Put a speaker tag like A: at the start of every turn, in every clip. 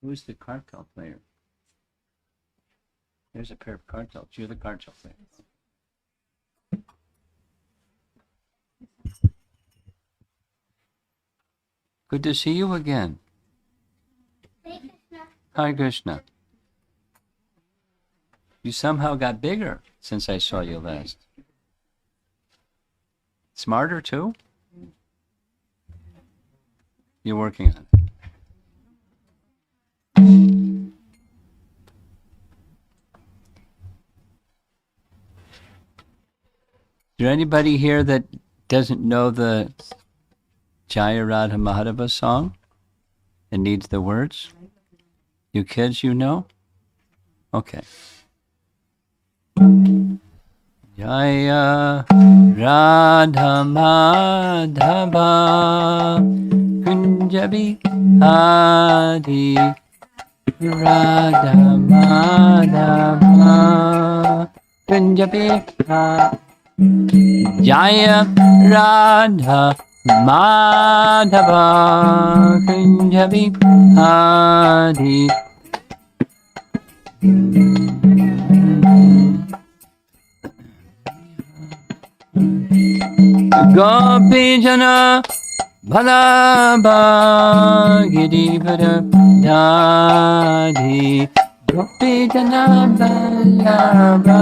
A: Who's the cartel player? There's a pair of cartels. You're the cartel player. Good to see you again. Hi, Krishna. You somehow got bigger since I saw you last. Smarter, too? You're working on it. Is there anybody here that doesn't know the Jaya Radha Madhava song and needs the words? You kids, you know? Okay. Jaya Radha Madhava Kunjabi Adi Radha Madhava Kunjabi Adi Jaya Radha Madhava Kunjabi Adi Gopi Jana Bhalaba Girivara Dadi Gopi Jana Bhalaba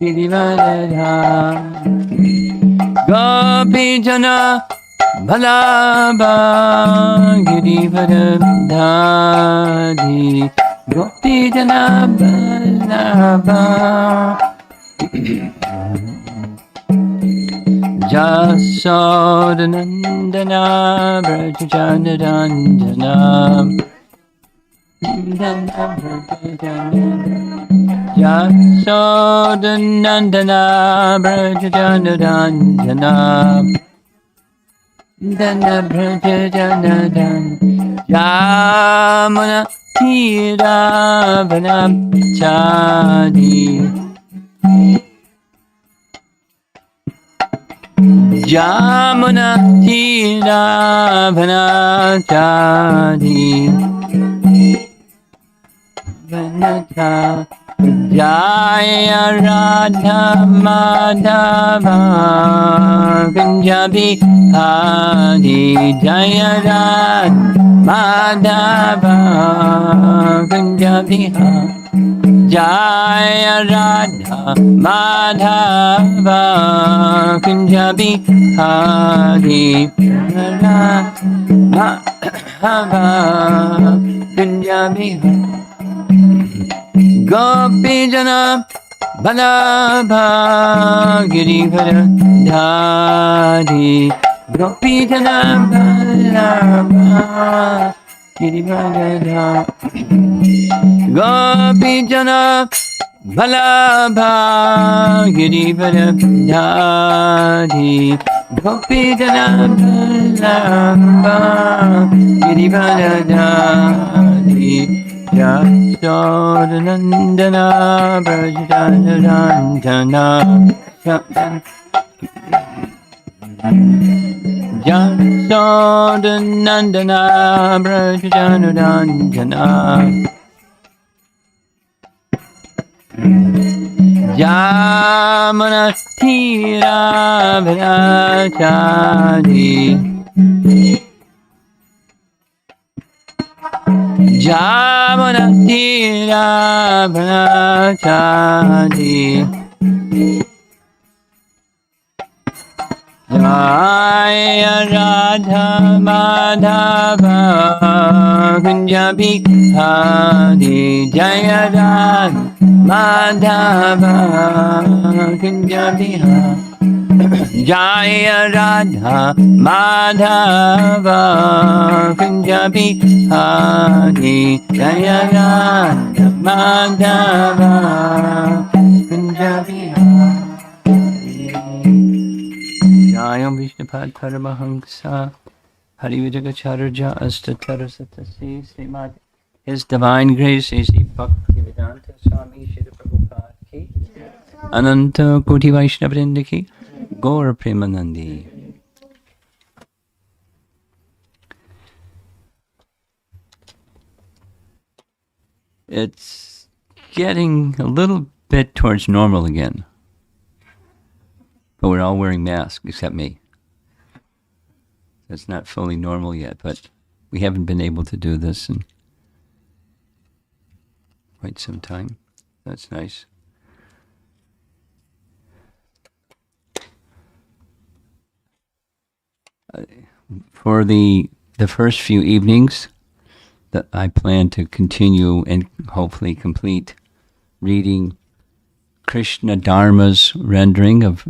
A: Girivara Dadi Gopi Jana Bhalaba Girivara Dadi Gopi Jana Bhalaba Jasodanandana Brajajanandana Jasodanandana Brajajanandana Dana Brajajanandana Yamuna Tiravana Chadi Jamuna Tiravana Chadi Vanata Jaya Radha Madhava Punjabi Adi Jaya Radha Madhava Punjabi Jaya Radha Madhava Punjabi Adi Madhava Punjabi Gopi Jana Bhalabha Girivara Dadi Gopi Jana Bhalabha Girivara Dadi Gopi Jana Bhalabha Girivara Dadi Gopi Jana Bhalabha Girivara Dadi Jasodanandana Brajajanandana Jasodanandana Brajajanandana Jamana Tiravana Chadi Jamana tira brahmachari Jaya Radha Madhava Kunja Bihari Jaya Radha Madhava Kunja Bihari Jaya Radha Madhava Kunja Bihari Jaya Radha Madhava Kunja Bihari Jayam Vishnupad Paramahamsa Harivijagacharya Astatara Satasi Srimad His Divine Grace A.C. Bhaktivedanta Swami Shri Prabhupada Ki Ananta Koti Vaishnavrinda Ki Gaur Premanandi. It's getting a little bit towards normal again. But we're all wearing masks, except me. It's not fully normal yet, but we haven't been able to do this in quite some time. That's nice. For the first few evenings, that I plan to continue and hopefully complete reading Krishna Dharma's rendering of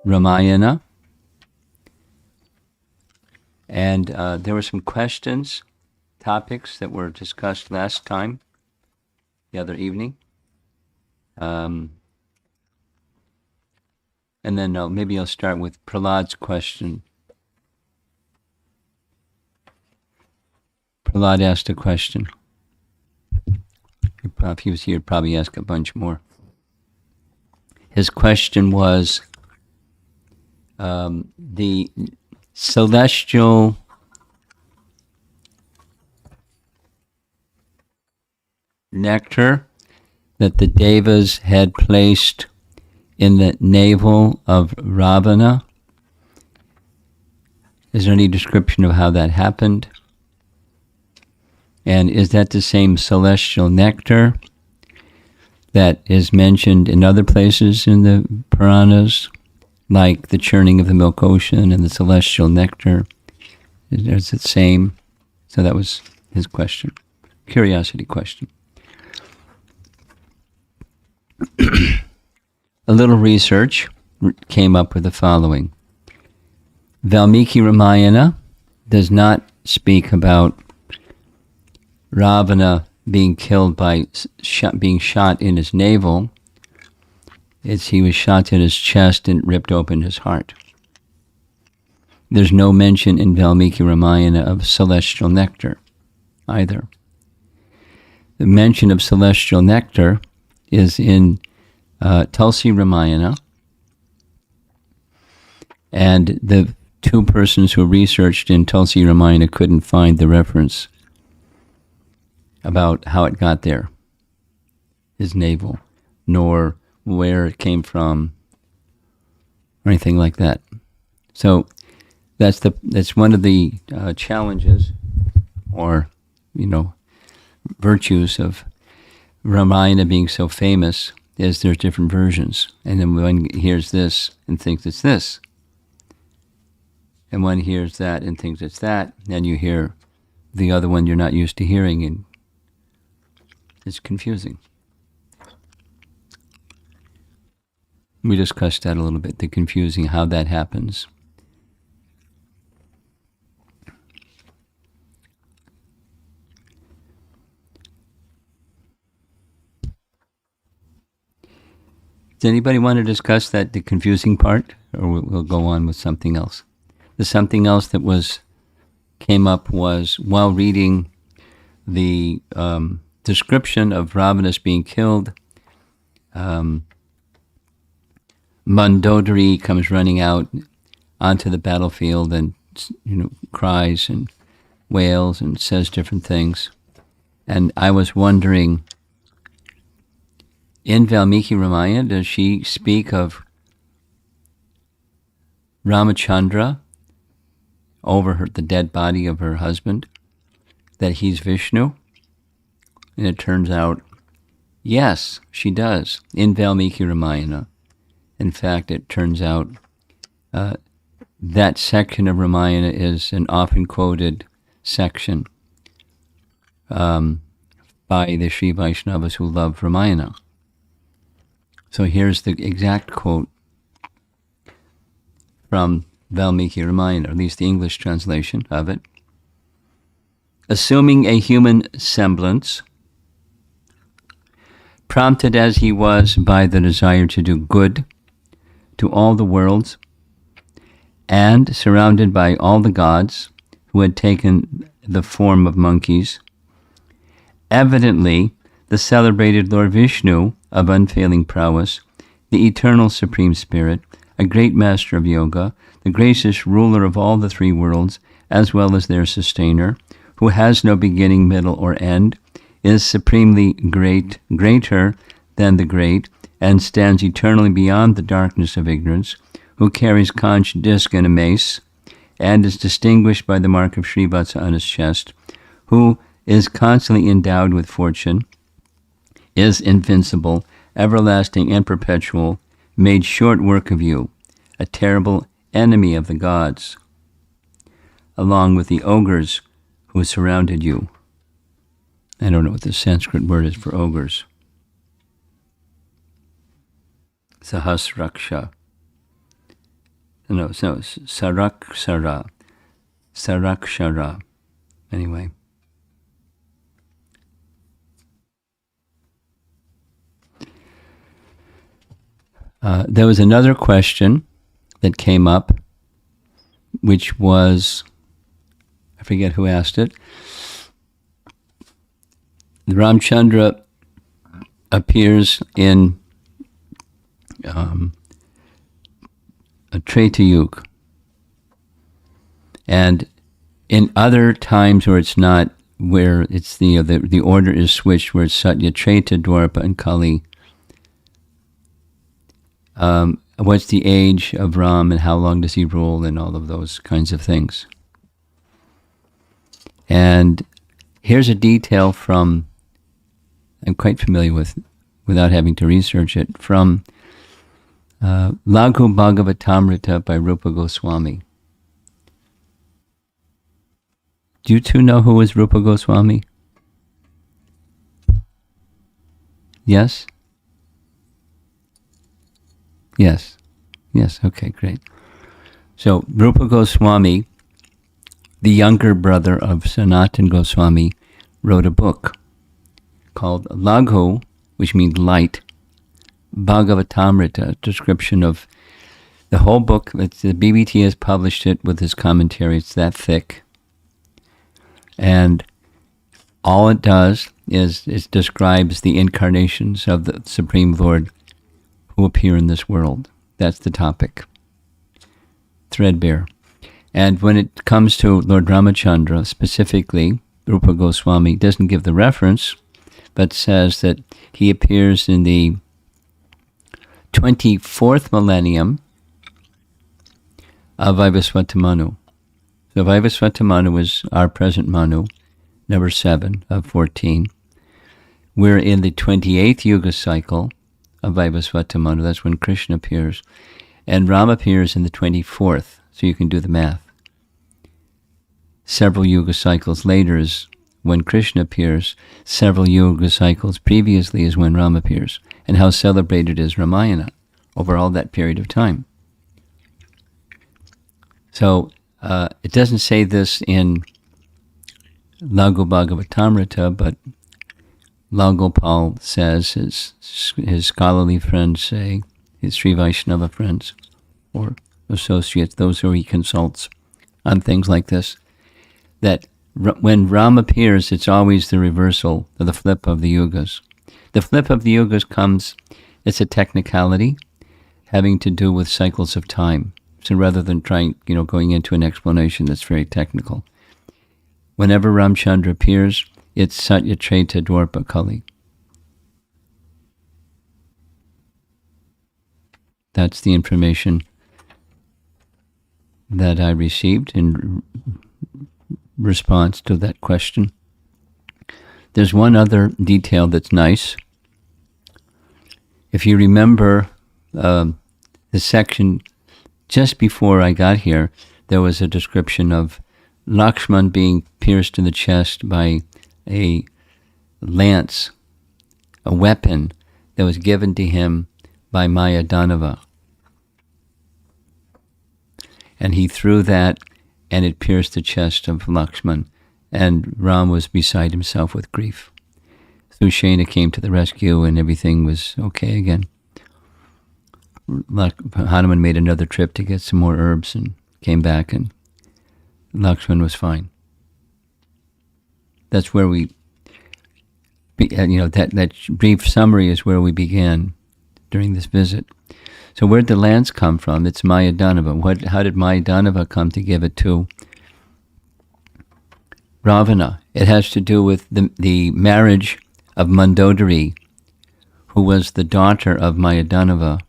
A: Ramayana. And there were some questions, topics that were discussed last time, the other evening. And then maybe I'll start with Prahlad's question. Prahlad asked a question. If he was here, he'd probably ask a bunch more. His question was the celestial nectar that the Devas had placed in the navel of Ravana. Is there any description of how that happened? And is that the same celestial nectar that is mentioned in other places in the Puranas, like the churning of the milk ocean and the celestial nectar? Is it the same? So that was his question. Curiosity question. A little research came up with the following. Valmiki Ramayana does not speak about Ravana being killed by being shot in his navel. He was shot in his chest and ripped open his heart. There's no mention in Valmiki Ramayana of celestial nectar either. The mention of celestial nectar is in Tulsi Ramayana, and the two persons who researched in Tulsi Ramayana couldn't find the reference about how it got there, his navel, nor where it came from, or anything like that. So that's one of the challenges, or virtues of Ramayana being so famous, is there's different versions, and then one hears this and thinks it's this, and one hears that and thinks it's that, and you hear the other one you're not used to hearing, and it's confusing. We discussed that a little bit, the confusing, how that happens. Does anybody want to discuss that, the confusing part, or we'll go on with something else? The something else that came up was while reading the description of Ravana being killed, Mandodari comes running out onto the battlefield and cries and wails and says different things. And I was wondering, in Valmiki Ramayana, does she speak of Ramachandra over the dead body of her husband, that he's Vishnu? And it turns out, yes, she does, in Valmiki Ramayana. In fact, it turns out that section of Ramayana is an often quoted section by the Sri Vaishnavas who love Ramayana. So here's the exact quote from Valmiki Ramayana, or at least the English translation of it. Assuming a human semblance, prompted as he was by the desire to do good to all the worlds, and surrounded by all the gods who had taken the form of monkeys, evidently the celebrated Lord Vishnu of unfailing prowess, the eternal Supreme Spirit, a great master of yoga, the gracious ruler of all the three worlds, as well as their sustainer, who has no beginning, middle, or end, is supremely greater than the great, and stands eternally beyond the darkness of ignorance, who carries conch, disc, and a mace, and is distinguished by the mark of Srivatsa on his chest, who is constantly endowed with fortune, is invincible, everlasting, and perpetual, made short work of you, a terrible enemy of the gods, along with the ogres who surrounded you. I don't know what the Sanskrit word is for ogres. Sahasraksha. No, Sarakshara. Sarakshara. Anyway. There was another question that came up, which was, I forget who asked it. Ramchandra appears in a Treta Yuga, and in other times where it's not, where it's the order is switched, where it's Satya, Treta, Dwapara, and Kali. What's the age of Ram and how long does he rule and all of those kinds of things. And here's a detail from, I'm quite familiar with, without having to research it, from Laghu Bhagavatamrita by Rupa Goswami. Do you two know who is Rupa Goswami? Yes? Yes. Yes, okay, great. So Rupa Goswami, the younger brother of Sanatan Goswami, wrote a book called Laghu, which means light, Bhagavatamrita, description of the whole book. The BBT has published it with his commentary. It's that thick. And all it does is it describes the incarnations of the Supreme Lord who appear in this world. That's the topic. Threadbare. And when it comes to Lord Ramachandra, specifically, Rupa Goswami doesn't give the reference, but says that he appears in the 24th millennium of Vaivasvata Manu. So Vaivasvata Manu is our present Manu, number 7 of 14. We're in the 28th Yuga cycle of Vaivasvata Manu. That's when Krishna appears. And Ram appears in the 24th, so you can do the math. Several Yuga cycles later is when Krishna appears. Several Yuga cycles previously is when Ram appears. And how celebrated is Ramayana over all that period of time. So it doesn't say this in Laghu Bhagavatamrita, but Lal Gopal says, his scholarly friends say, his Sri Vaishnava friends or associates, those who he consults on things like this, that when Ram appears, it's always the reversal, or the flip of the yugas. The flip of the yugas comes, it's a technicality having to do with cycles of time. So rather than going into an explanation that's very technical, whenever Ramchandra appears, it's Satya, Treta, Dwapara, Kali. That's the information that I received in response to that question. There's one other detail that's nice. If you remember the section just before I got here, there was a description of Lakshman being pierced in the chest by a lance, a weapon that was given to him by Mayadanava. And he threw that, and it pierced the chest of Lakshman, and Ram was beside himself with grief. Sushena came to the rescue, and everything was okay again. Hanuman made another trip to get some more herbs and came back, and Lakshman was fine. That's where we, that brief summary is where we began during this visit. So where'd the lance come from? It's Mayadanava. How did Mayadanava come to give it to Ravana? It has to do with the marriage of Mandodari, who was the daughter of Mayadanava,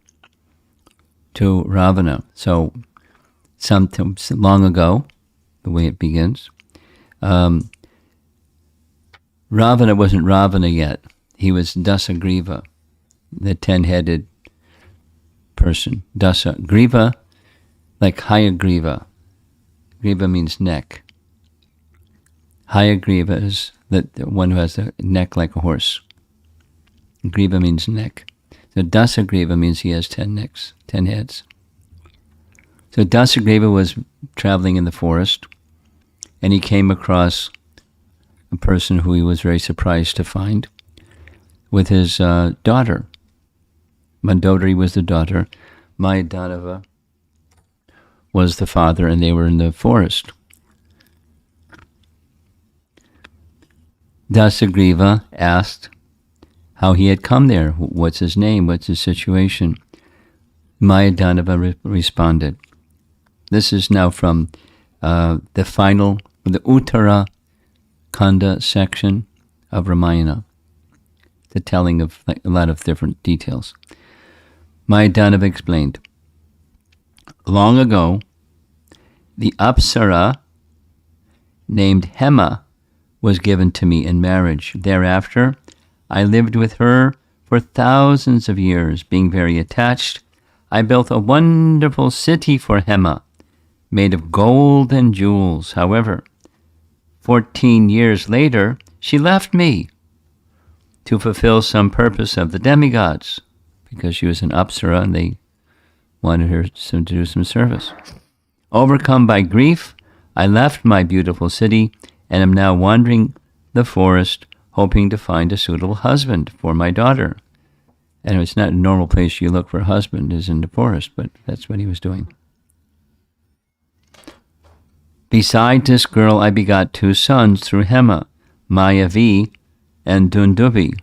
A: to Ravana. So long ago, the way it begins, Ravana wasn't Ravana yet. He was Dasagriva, the 10-headed person. Dasa. Griva, like Hayagriva. Griva means neck. Hayagriva is the one who has a neck like a horse. Griva means neck. So Dasagriva means he has 10 necks, 10 heads. So Dasagriva was traveling in the forest, and he came across a person who he was very surprised to find with his daughter. Mandodari was the daughter. Mayadanava was the father, and they were in the forest. Dasagriva asked how he had come there. What's his name? What's his situation? Mayadanava responded. This is now from the Uttara Kanda section of Ramayana, the telling of a lot of different details. Mayadanava explained, long ago, the Apsara named Hema was given to me in marriage. Thereafter, I lived with her for thousands of years. Being very attached, I built a wonderful city for Hema, made of gold and jewels. However, 14 years later, she left me to fulfill some purpose of the demigods, because she was an Apsara and they wanted her to do some service. Overcome by grief, I left my beautiful city and am now wandering the forest, hoping to find a suitable husband for my daughter. And it's not a normal place you look for a husband, is in the forest, but that's what he was doing. Beside this girl, I begot 2 sons through Hema, Mayavi and Dundubi.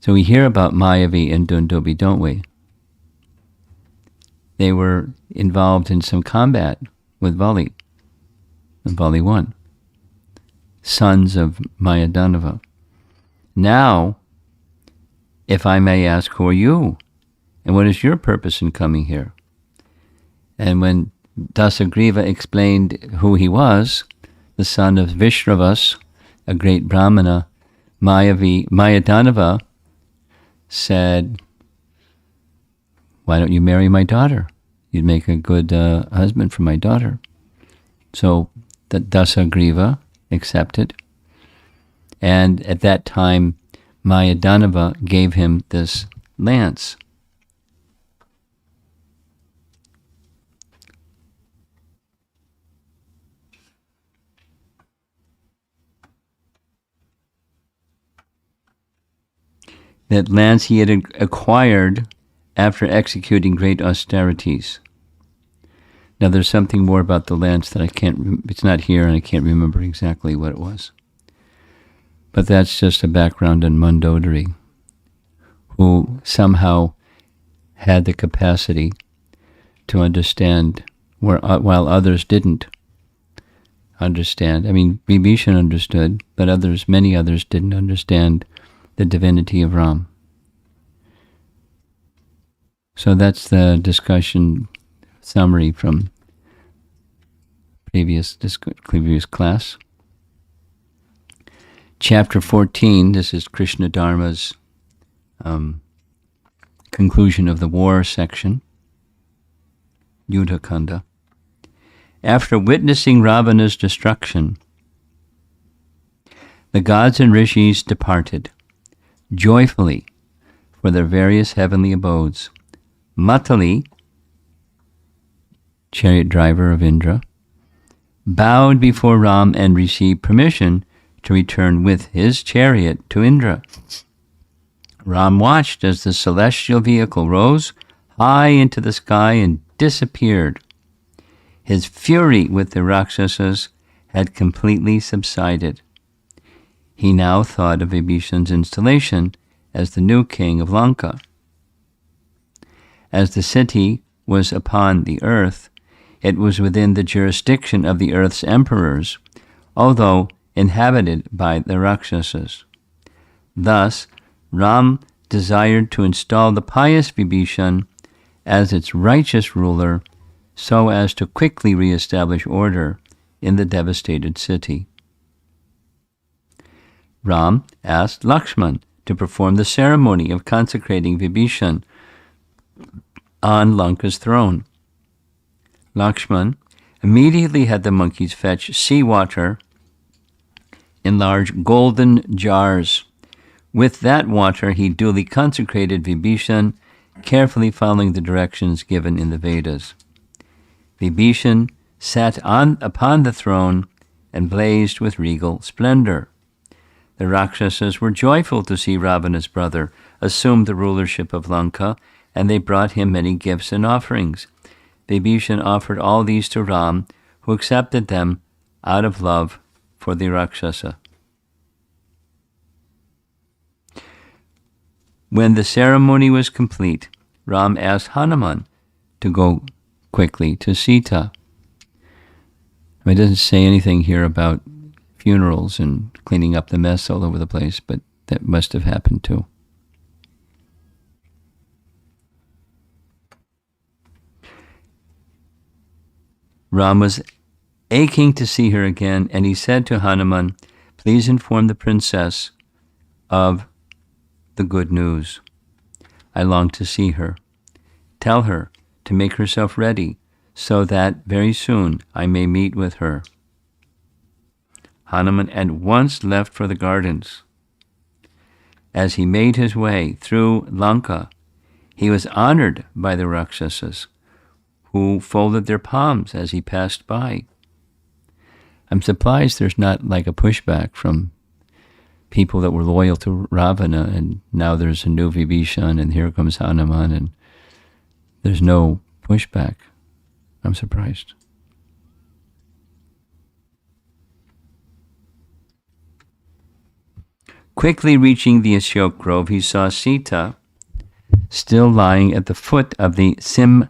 A: So we hear about Mayavi and Dundubi, don't we? They were involved in some combat with Vali, and Vali won. Sons of Mayadanava. Now, if I may ask, who are you? And what is your purpose in coming here? And when Dasagriva explained who he was, the son of Vishravas, a great Brahmana, Mayadanava said, why don't you marry my daughter? You'd make a good husband for my daughter. So the Dasagriva accepted. And at that time, Mayadanava gave him this lance. That lance he had acquired after executing great austerities. Now there's something more about the lance that it's not here and I can't remember exactly what it was. But that's just a background on Mandodari, who somehow had the capacity to understand while others didn't understand. I mean, Vibhishan understood, but many others didn't understand the divinity of Ram. So that's the discussion summary from previous class. Chapter 14, this is Krishna Dharma's conclusion of the war section, Yuddha Kanda. After witnessing Ravana's destruction, the gods and rishis departed joyfully for their various heavenly abodes. Matali, chariot driver of Indra, bowed before Ram and received permission to return with his chariot to Indra. Ram watched as the celestial vehicle rose high into the sky and disappeared. His fury with the Rakshasas had completely subsided. He now thought of Vibhishan's installation as the new king of Lanka. As the city was upon the earth, it was within the jurisdiction of the earth's emperors, although inhabited by the Rakshasas. Thus, Ram desired to install the pious Vibhishan as its righteous ruler so as to quickly re-establish order in the devastated city. Ram asked Lakshman to perform the ceremony of consecrating Vibhishan on Lanka's throne. Lakshman immediately had the monkeys fetch seawater in large golden jars. With that water, he duly consecrated Vibhishan, carefully following the directions given in the Vedas. Vibhishan sat upon the throne and blazed with regal splendor. The Rakshasas were joyful to see Ravana's brother assume the rulership of Lanka, and they brought him many gifts and offerings. Vibhishan offered all these to Ram, who accepted them out of love for the Rakshasa. When the ceremony was complete, Ram asked Hanuman to go quickly to Sita. It doesn't say anything here about funerals and cleaning up the mess all over the place, but that must have happened too. Ram was aching to see her again, and he said to Hanuman, "Please inform the princess of the good news. I long to see her. Tell her to make herself ready so that very soon I may meet with her." Hanuman at once left for the gardens. As he made his way through Lanka, he was honored by the Rakshasas, who folded their palms as he passed by. I'm surprised there's not like a pushback from people that were loyal to Ravana, and now there's a new Vibhishan, and here comes Hanuman, and there's no pushback. I'm surprised. Quickly reaching the Ashok Grove, he saw Sita still lying at the foot of the Simshapa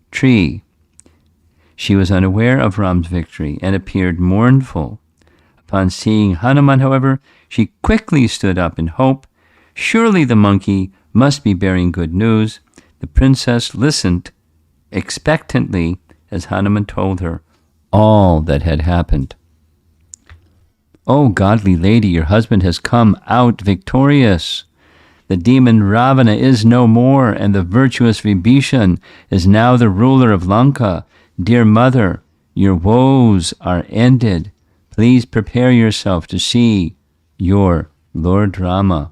A: tree. She was unaware of Ram's victory and appeared mournful. Upon seeing Hanuman, however, she quickly stood up in hope. Surely the monkey must be bearing good news. The princess listened expectantly as Hanuman told her all that had happened. "O godly lady, your husband has come out victorious. The demon Ravana is no more, and the virtuous Vibhishan is now the ruler of Lanka. Dear mother, your woes are ended. Please prepare yourself to see your Lord Rama."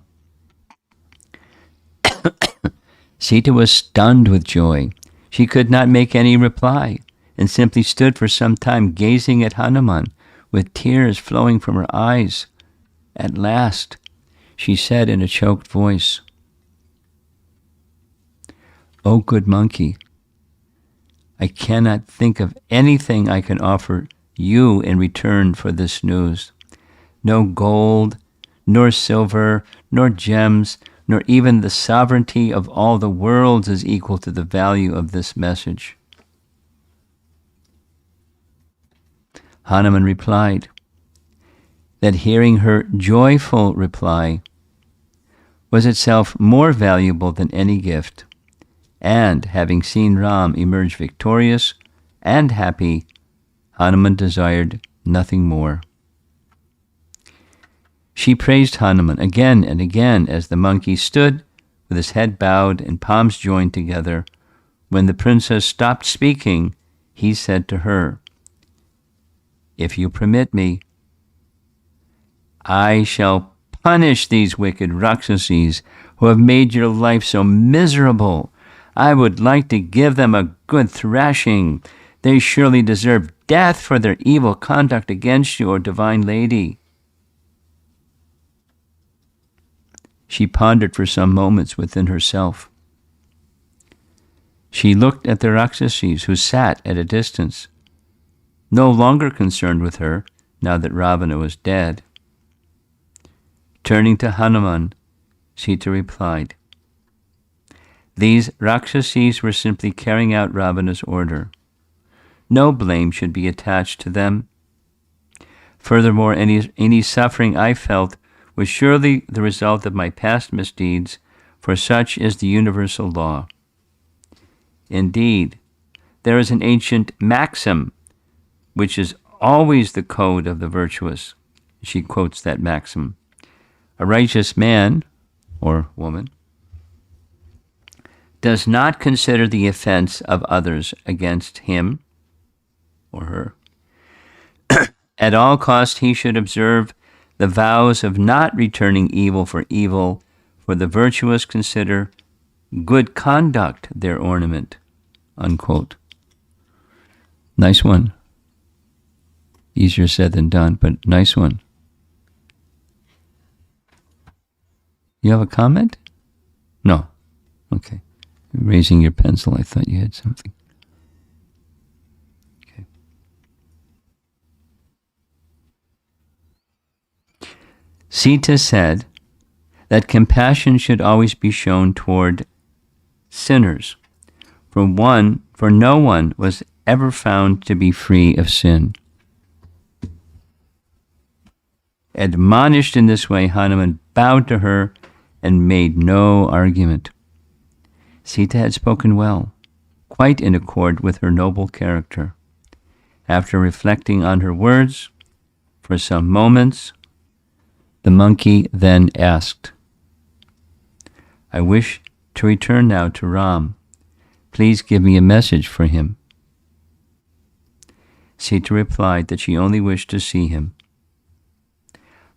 A: Sita was stunned with joy. She could not make any reply, and simply stood for some time gazing at Hanuman, with tears flowing from her eyes. At last, she said in a choked voice, "O good monkey, I cannot think of anything I can offer you in return for this news. No gold, nor silver, nor gems, nor even the sovereignty of all the worlds is equal to the value of this message." Hanuman replied that hearing her joyful reply was itself more valuable than any gift, and having seen Ram emerge victorious, and happy, Hanuman desired nothing more. She praised Hanuman again and again as the monkey stood with his head bowed and palms joined together. When the princess stopped speaking, he said to her, "If you permit me, I shall punish these wicked Rakshasas who have made your life so miserable. I would like to give them a good thrashing. They surely deserve death for their evil conduct against you, O divine lady." She pondered for some moments within herself. She looked at the Rakshasas who sat at a distance, no longer concerned with her now that Ravana was dead. Turning to Hanuman, Sita replied, "These Rakshasas were simply carrying out Ravana's order. No blame should be attached to them. Furthermore, any suffering I felt was surely the result of my past misdeeds, for such is the universal law. Indeed, there is an ancient maxim, which is always the code of the virtuous." She quotes that maxim. "A righteous man, or woman, does not consider the offense of others against him or her. At all costs, he should observe the vows of not returning evil for evil, for the virtuous consider good conduct their ornament." Unquote. Nice one. Easier said than done, but nice one. You have a comment? No. Okay. Raising your pencil, I thought you had something. Okay. Sita said that compassion should always be shown toward sinners, for no one was ever found to be free of sin. Admonished in this way, Hanuman bowed to her and made no argument. Sita had spoken well, quite in accord with her noble character. After reflecting on her words for some moments, the monkey then asked, "I wish to return now to Ram. Please give me a message for him." Sita replied that she only wished to see him.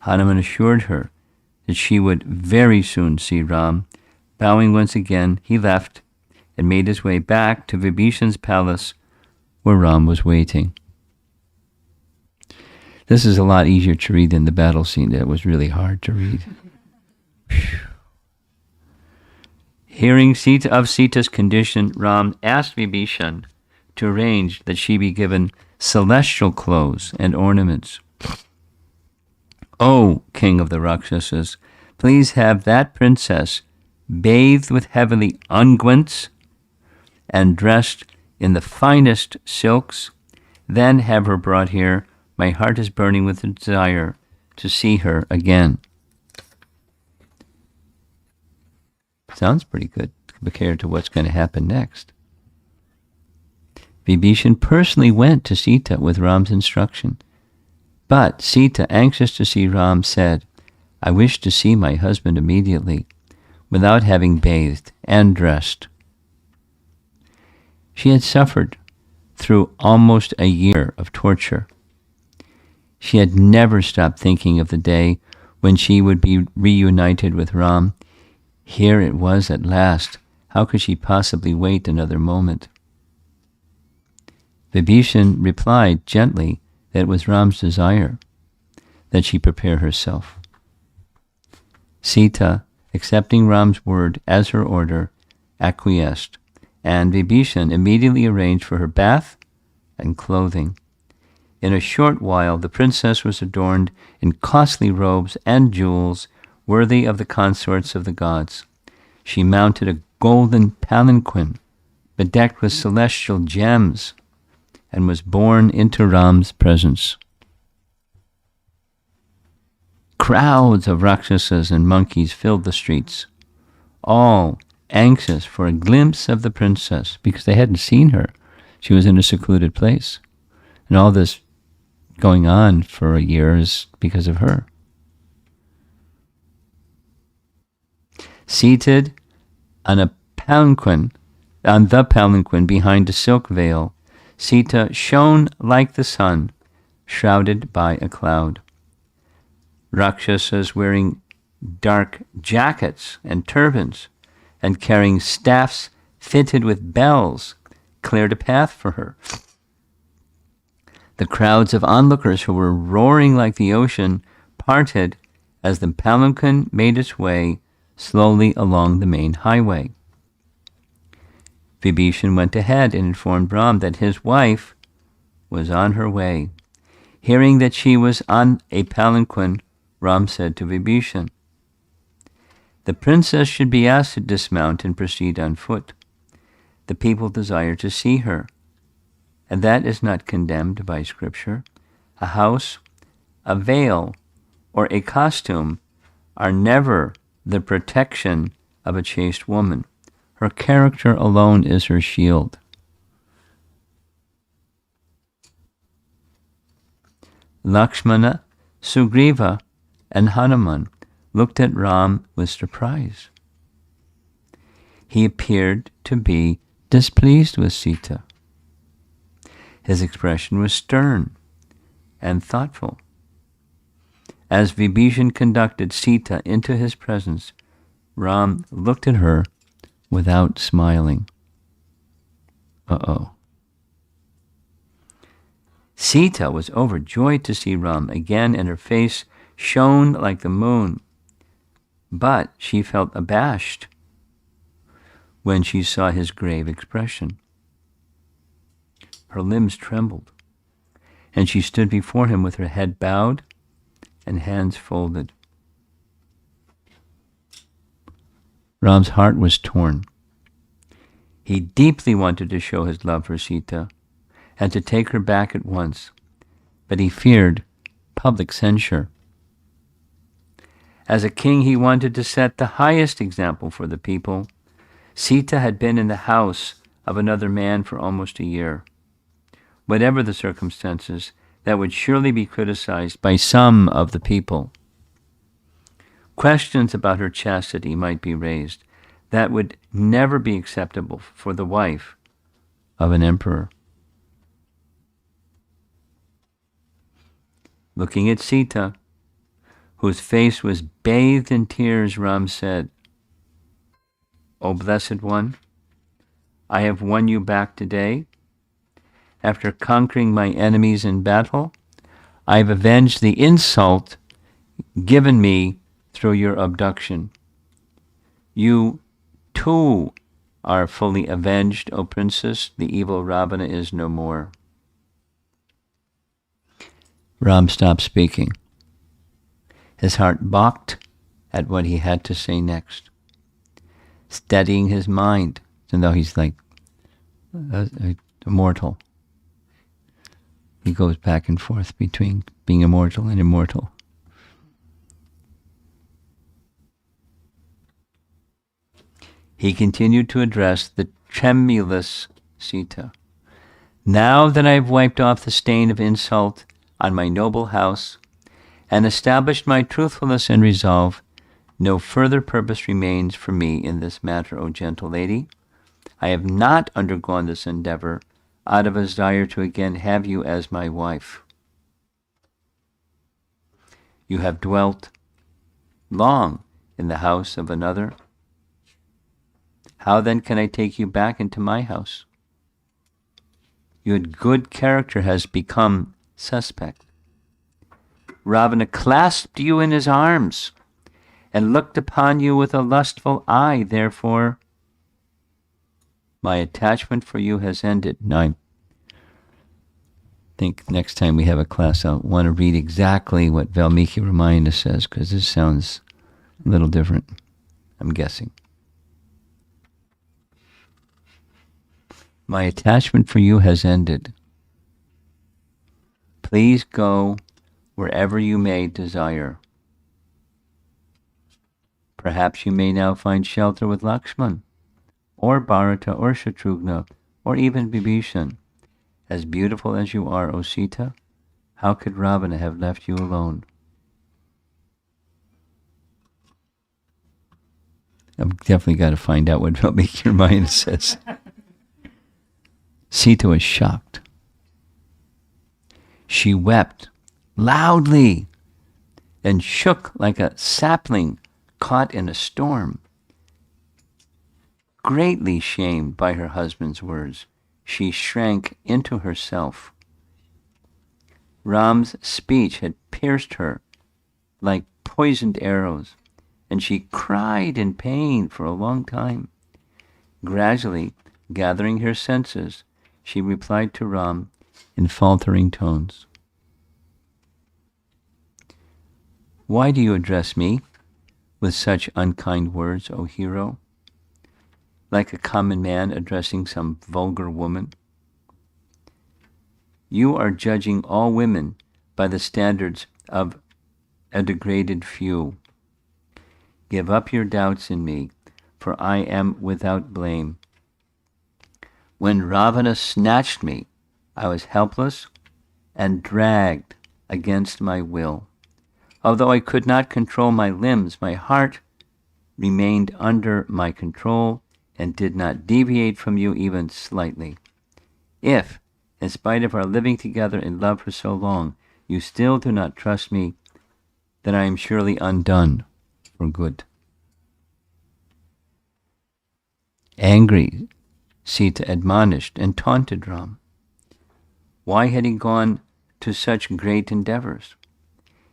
A: Hanuman assured her that she would very soon see Ram. Bowing once again, he left and made his way back to Vibhishan's palace, where Ram was waiting. This is a lot easier to read than the battle scene. That was really hard to read. Hearing of Sita's condition, Ram asked Vibhishan to arrange that she be given celestial clothes and ornaments. "O king of the Rakshasas, please have that princess bathed with heavenly unguents and dressed in the finest silks. Then have her brought here. My heart is burning with a desire to see her again." Sounds pretty good compared to what's going to happen next. Vibhishan personally went to Sita with Ram's instruction. But Sita, anxious to see Ram, said, "I wish to see my husband immediately, without having bathed and dressed." She had suffered through almost a year of torture. She had never stopped thinking of the day when she would be reunited with Ram. Here it was at last. How could she possibly wait another moment? Vibhishan replied gently that it was Ram's desire that she prepare herself. Sita, accepting Ram's word as her order, acquiesced, and Vibhishan immediately arranged for her bath and clothing. In a short while, the princess was adorned in costly robes and jewels worthy of the consorts of the gods. She mounted a golden palanquin bedecked with celestial gems and was borne into Ram's presence. Crowds of Rakshasas and monkeys filled the streets, all anxious for a glimpse of the princess because they hadn't seen her She was in a secluded place. And all this going on for a year is because of her. Seated on the palanquin behind a silk veil, Sita shone like the sun, shrouded by a cloud. Rakshasas wearing dark jackets and turbans and carrying staffs fitted with bells cleared a path for her. The crowds of onlookers who were roaring like the ocean parted as the palanquin made its way slowly along the main highway. Vibhishan went ahead and informed Ram that his wife was on her way. Hearing that she was on a palanquin, Ram said to Vibhishan, "The princess should be asked to dismount and proceed on foot. The people desire to see her, and that is not condemned by Scripture. A house, a veil, or a costume are never the protection of a chaste woman. Her character alone is her shield." Lakshmana, Sugriva, and Hanuman looked at Ram with surprise. He appeared to be displeased with Sita. His expression was stern and thoughtful. As Vibhishan conducted Sita into his presence, Ram looked at her without smiling. Sita was overjoyed to see Ram again, and her face shone like the moon. But she felt abashed when she saw his grave expression. Her limbs trembled, and she stood before him with her head bowed and hands folded. Ram's heart was torn. He deeply wanted to show his love for Sita and to take her back at once, but he feared public censure. As a king, he wanted to set the highest example for the people. Sita had been in the house of another man for almost a year. Whatever the circumstances, that would surely be criticized by some of the people. Questions about her chastity might be raised. That would never be acceptable for the wife of an emperor. Looking at Sita, whose face was bathed in tears, Ram said, "O Blessed One, I have won you back today. After conquering my enemies in battle, I have avenged the insult given me through your abduction. You, too, are fully avenged, O Princess. The evil Ravana is no more." Ram stopped speaking. His heart balked at what he had to say next. Steadying his mind, even though he's like immortal. He goes back and forth between being immortal and immortal. He continued to address the tremulous Sita. "Now that I have wiped off the stain of insult on my noble house and established my truthfulness and resolve, no further purpose remains for me in this matter, O gentle lady. I have not undergone this endeavor out of a desire to again have you as my wife. You have dwelt long in the house of another. How then can I take you back into my house? Your good character has become suspect. Ravana clasped you in his arms and looked upon you with a lustful eye. Therefore, my attachment for you has ended." Now, I think next time we have a class, I'll want to read exactly what Valmiki Ramayana says, because this sounds a little different, I'm guessing. "My attachment for you has ended. Please go wherever you may desire. Perhaps you may now find shelter with Lakshman, or Bharata, or Shatrughna, or even Vibhishan. As beautiful as you are, O Sita, how could Ravana have left you alone? I've definitely got to find out what Ramayana says. Sita was shocked. She wept loudly and shook like a sapling caught in a storm. Greatly shamed by her husband's words, she shrank into herself. Ram's speech had pierced her like poisoned arrows, and she cried in pain for a long time. Gradually, gathering her senses, she replied to Ram in faltering tones. Why do you address me with such unkind words, O hero? Like a common man addressing some vulgar woman? You are judging all women by the standards of a degraded few. Give up your doubts in me, for I am without blame. When Ravana snatched me, I was helpless and dragged against my will. Although I could not control my limbs, my heart remained under my control and did not deviate from you even slightly. If, in spite of our living together in love for so long, you still do not trust me, then I am surely undone for good. Angry, Sita admonished and taunted Ram. Why had he gone to such great endeavors?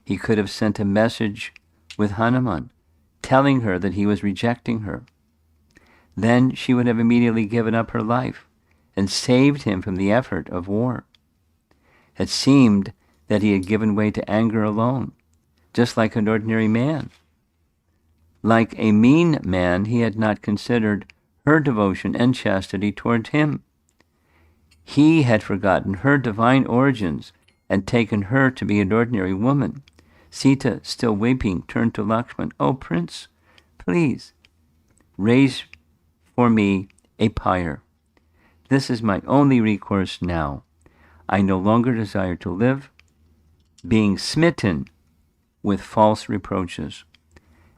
A: He could have sent a message with Hanuman, telling her that he was rejecting her. Then she would have immediately given up her life and saved him from the effort of war. It seemed that he had given way to anger alone, just like an ordinary man. Like a mean man, he had not considered her devotion and chastity towards him. He had forgotten her divine origins and taken her to be an ordinary woman. Sita, still weeping, turned to Lakshman. Oh, Prince, please, raise for me a pyre. This is my only recourse now. I no longer desire to live, being smitten with false reproaches.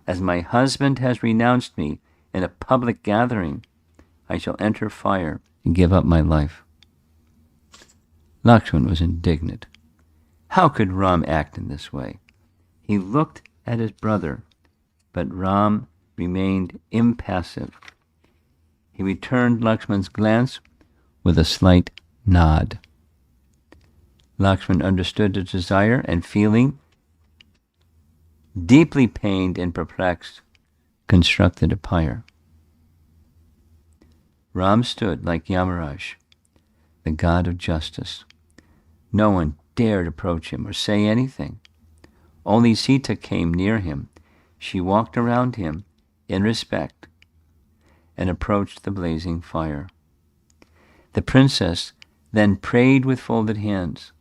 A: As my husband has renounced me in a public gathering, I shall enter fire and give up my life. Lakshman was indignant. How could Ram act in this way? He looked at his brother, but Ram remained impassive. He returned Lakshman's glance with a slight nod. Lakshman understood his desire and, feeling deeply pained and perplexed, constructed a pyre. Ram stood like Yamaraj, the god of justice. No one dared approach him or say anything. Only Sita came near him. She walked around him in respect and approached the blazing fire. The princess then prayed with folded hands.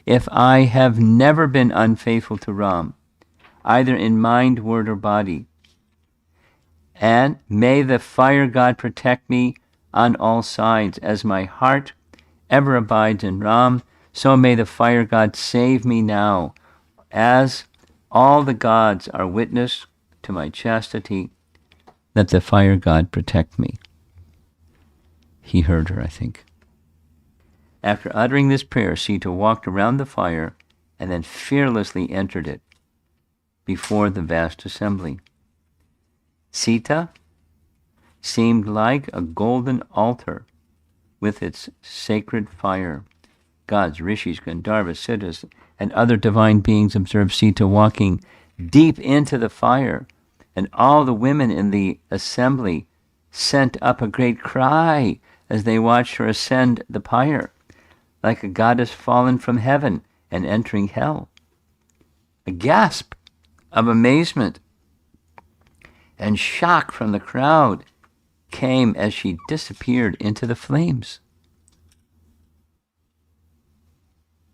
A: If I have never been unfaithful to Ram, either in mind, word, or body, and may the fire god protect me on all sides. As my heart ever abides in Ram, so may the fire god save me now. As all the gods are witness to my chastity, let the fire god protect me. He heard her, I think. After uttering this prayer, Sita walked around the fire and then fearlessly entered it before the vast assembly. Sita seemed like a golden altar with its sacred fire. Gods, rishis, Gandharvas, siddhas, and other divine beings observed Sita walking deep into the fire, and all the women in the assembly sent up a great cry as they watched her ascend the pyre, like a goddess fallen from heaven and entering hell. A gasp of amazement and shock from the crowd came as she disappeared into the flames.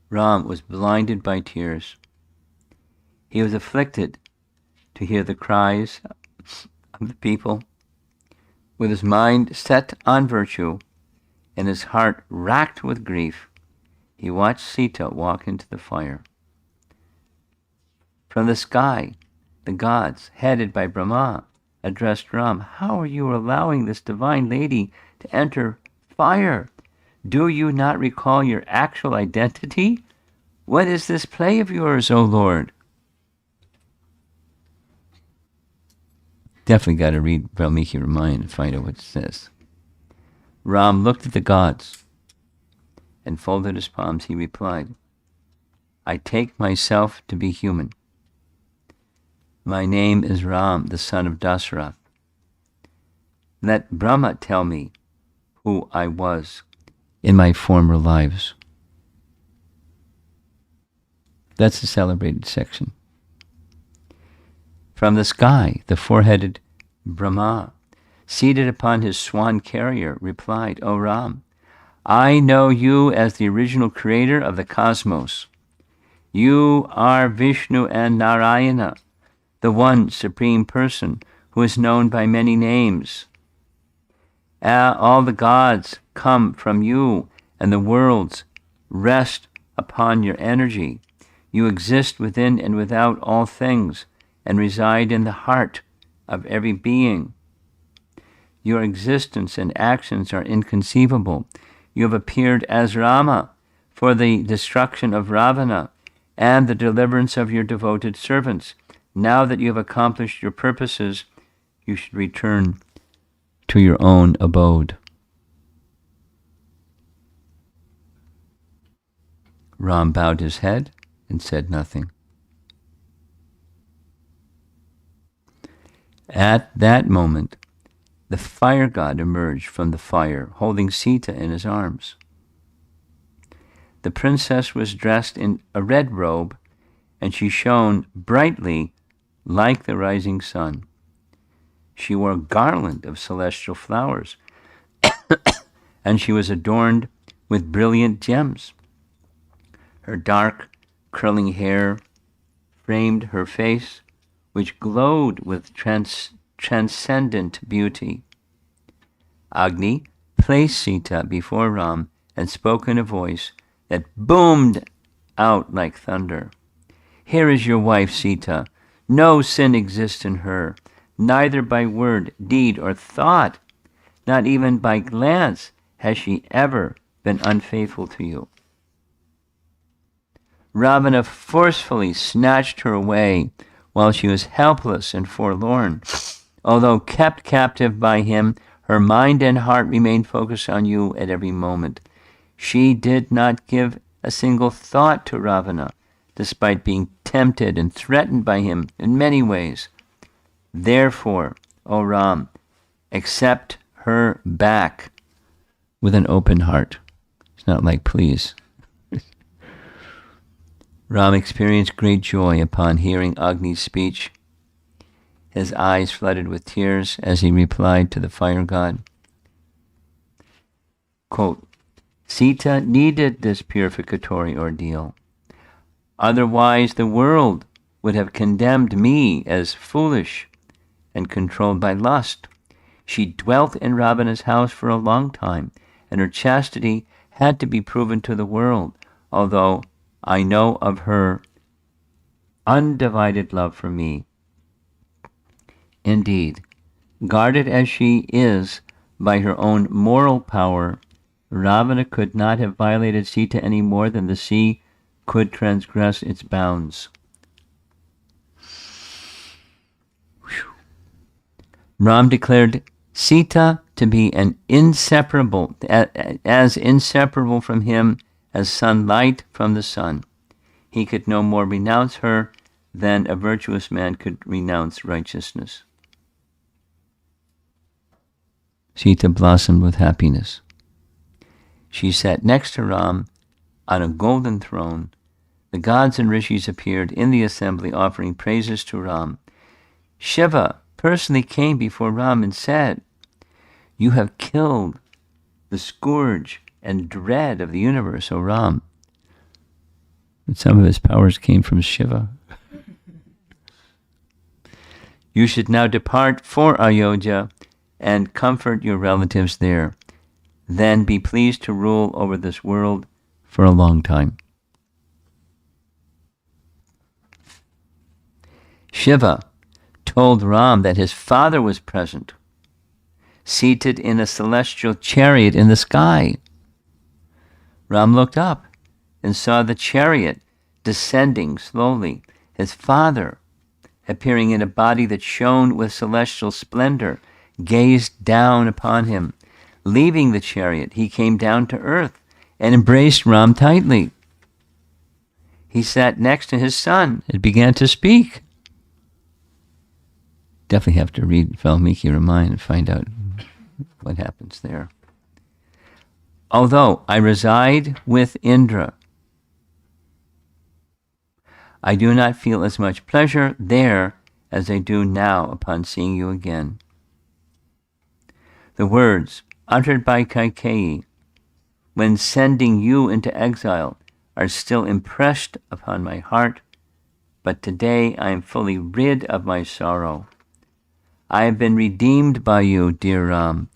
A: Ram was blinded by tears. He was afflicted to hear the cries of the people. With his mind set on virtue and his heart racked with grief, he watched Sita walk into the fire. From the sky, the gods, headed by Brahma, addressed Ram, "How are you allowing this divine lady to enter fire? Do you not recall your actual identity? What is this play of yours, O Lord?" Definitely got to read Valmiki Ramayana to find out what it says. Ram looked at the gods and folded his palms. He replied, "I take myself to be human. My name is Ram, the son of Dasarath. Let Brahma tell me who I was in my former lives." That's the celebrated section. From the sky, the four-headed Brahma, seated upon his swan carrier, replied, "O Ram, I know you as the original creator of the cosmos. You are Vishnu and Narayana, the one supreme person who is known by many names. All the gods come from you, and the worlds rest upon your energy. You exist within and without all things, and reside in the heart of every being. Your existence and actions are inconceivable. You have appeared as Rama for the destruction of Ravana and the deliverance of your devoted servants. Now that you have accomplished your purposes, you should return to your own abode." Ram bowed his head and said nothing. At that moment, the fire god emerged from the fire, holding Sita in his arms. The princess was dressed in a red robe, and she shone brightly like the rising sun. She wore a garland of celestial flowers, and she was adorned with brilliant gems. Her dark, curling hair framed her face, which glowed with transcendent beauty. Agni placed Sita before Ram and spoke in a voice that boomed out like thunder. "Here is your wife, Sita. No sin exists in her, neither by word, deed, or thought. Not even by glance has she ever been unfaithful to you." Ravana forcefully snatched her away while she was helpless and forlorn. Although kept captive by him, her mind and heart remained focused on you at every moment. She did not give a single thought to Ravana, despite being tempted and threatened by him in many ways. Therefore, O Ram, accept her back with an open heart. It's not like please. Ram experienced great joy upon hearing Agni's speech. His eyes flooded with tears as he replied to the fire god. Quote, "Sita needed this purificatory ordeal. Otherwise, the world would have condemned me as foolish and controlled by lust. She dwelt in Ravana's house for a long time, and her chastity had to be proven to the world, although I know of her undivided love for me. Indeed, guarded as she is by her own moral power, Ravana could not have violated Sita any more than the sea could transgress its bounds." Ram declared Sita to be as inseparable from him as sunlight from the sun. He could no more renounce her than a virtuous man could renounce righteousness. Sita blossomed with happiness. She sat next to Ram on a golden throne. The gods and rishis appeared in the assembly offering praises to Ram. Shiva personally came before Ram and said, "You have killed the scourge and dread of the universe, O Ram." But some of his powers came from Shiva. "You should now depart for Ayodhya and comfort your relatives there. then be pleased to rule over this world for a long time. Shiva told Ram that his father was present, seated in a celestial chariot in the sky. Ram looked up and saw the chariot descending slowly, his father, appearing in a body that shone with celestial splendor, gazed down upon him. Leaving the chariot, he came down to earth and embraced Ram tightly. He sat next to his son and began to speak. Definitely have to read Valmiki Ramayana and find out what happens there. Although I reside with Indra, I do not feel as much pleasure there as I do now upon seeing you again. The words uttered by Kaikeyi when sending you into exile are still impressed upon my heart, but today I am fully rid of my sorrow. I have been redeemed by you, dear Ram.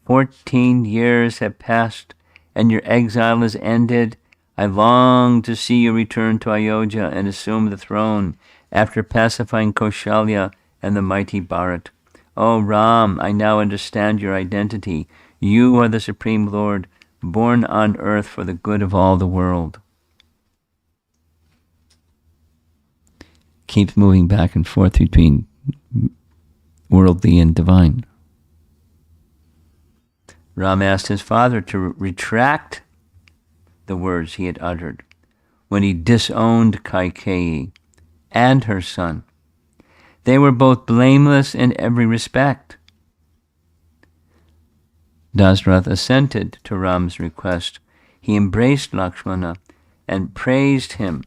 A: 14 years have passed, and your exile is ended. I long to see you return to Ayodhya and assume the throne after pacifying Kaushalya and the mighty Bharat. O Ram, I now understand your identity. You are the Supreme Lord, born on earth for the good of all the world. Keeps moving back and forth between worldly and divine. Ram asked his father to retract the words he had uttered when he disowned Kaikeyi and her son. They were both blameless in every respect. Dasrath assented to Ram's request. He embraced Lakshmana and praised him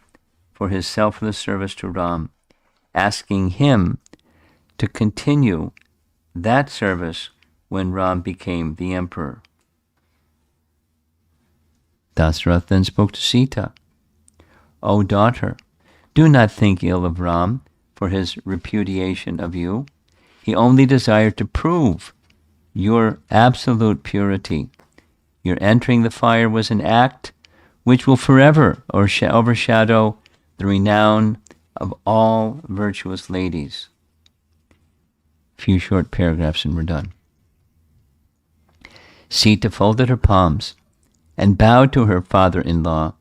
A: for his selfless service to Ram, asking him to continue that service when Ram became the emperor. Dasrath then spoke to Sita. O daughter, do not think ill of Ram for his repudiation of you. He only desired to prove your absolute purity. Your entering the fire was an act which will forever overshadow the renown of all virtuous ladies. A few short paragraphs and we're done. Sita folded her palms and bowed to her father-in-law,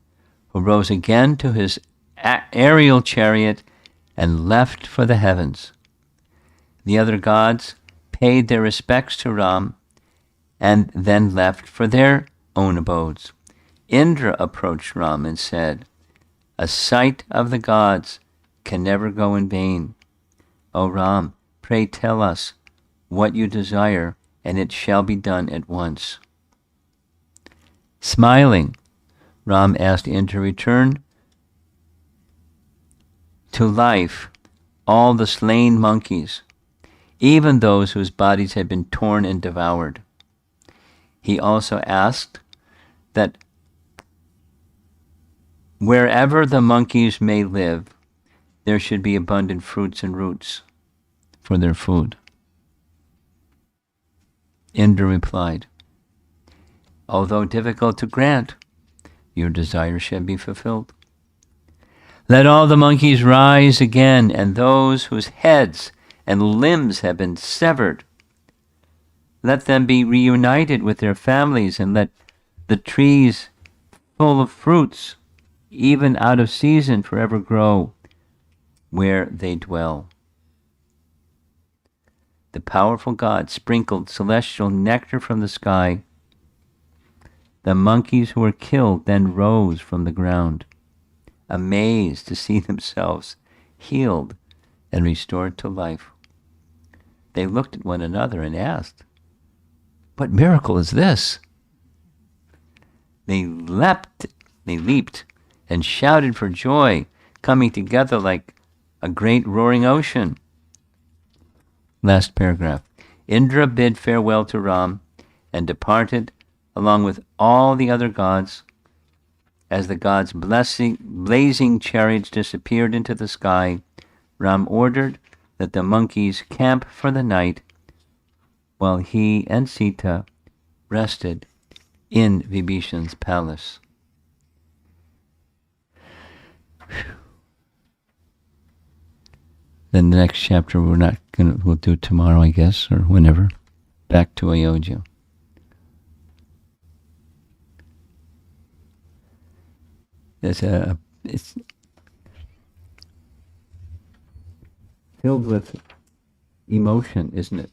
A: who rose again to his aerial chariot and left for the heavens. The other gods paid their respects to Ram and then left for their own abodes. Indra approached Ram and said, "A sight of the gods can never go in vain. O Ram, pray tell us what you desire, and it shall be done at once." Smiling, Ram asked Indra to return to life all the slain monkeys, even those whose bodies had been torn and devoured. He also asked that wherever the monkeys may live, there should be abundant fruits and roots for their food. Indra replied, "Although difficult to grant, your desire shall be fulfilled. Let all the monkeys rise again, and those whose heads and limbs have been severed, let them be reunited with their families, and let the trees full of fruits, even out of season, forever grow where they dwell." The powerful god sprinkled celestial nectar from the sky. The monkeys who were killed then rose from the ground, amazed to see themselves healed and restored to life. They looked at one another and asked, "What miracle is this?" They leaped and shouted for joy, coming together like a great roaring ocean. Last paragraph. Indra bid farewell to Ram and departed along with all the other gods. As the gods' blazing chariots disappeared into the sky, Ram ordered that the monkeys camp for the night while he and Sita rested in Vibhishan's palace. Then the next chapter we'll do tomorrow, I guess, or whenever. Back to Ayodhya. It's filled with emotion, isn't it?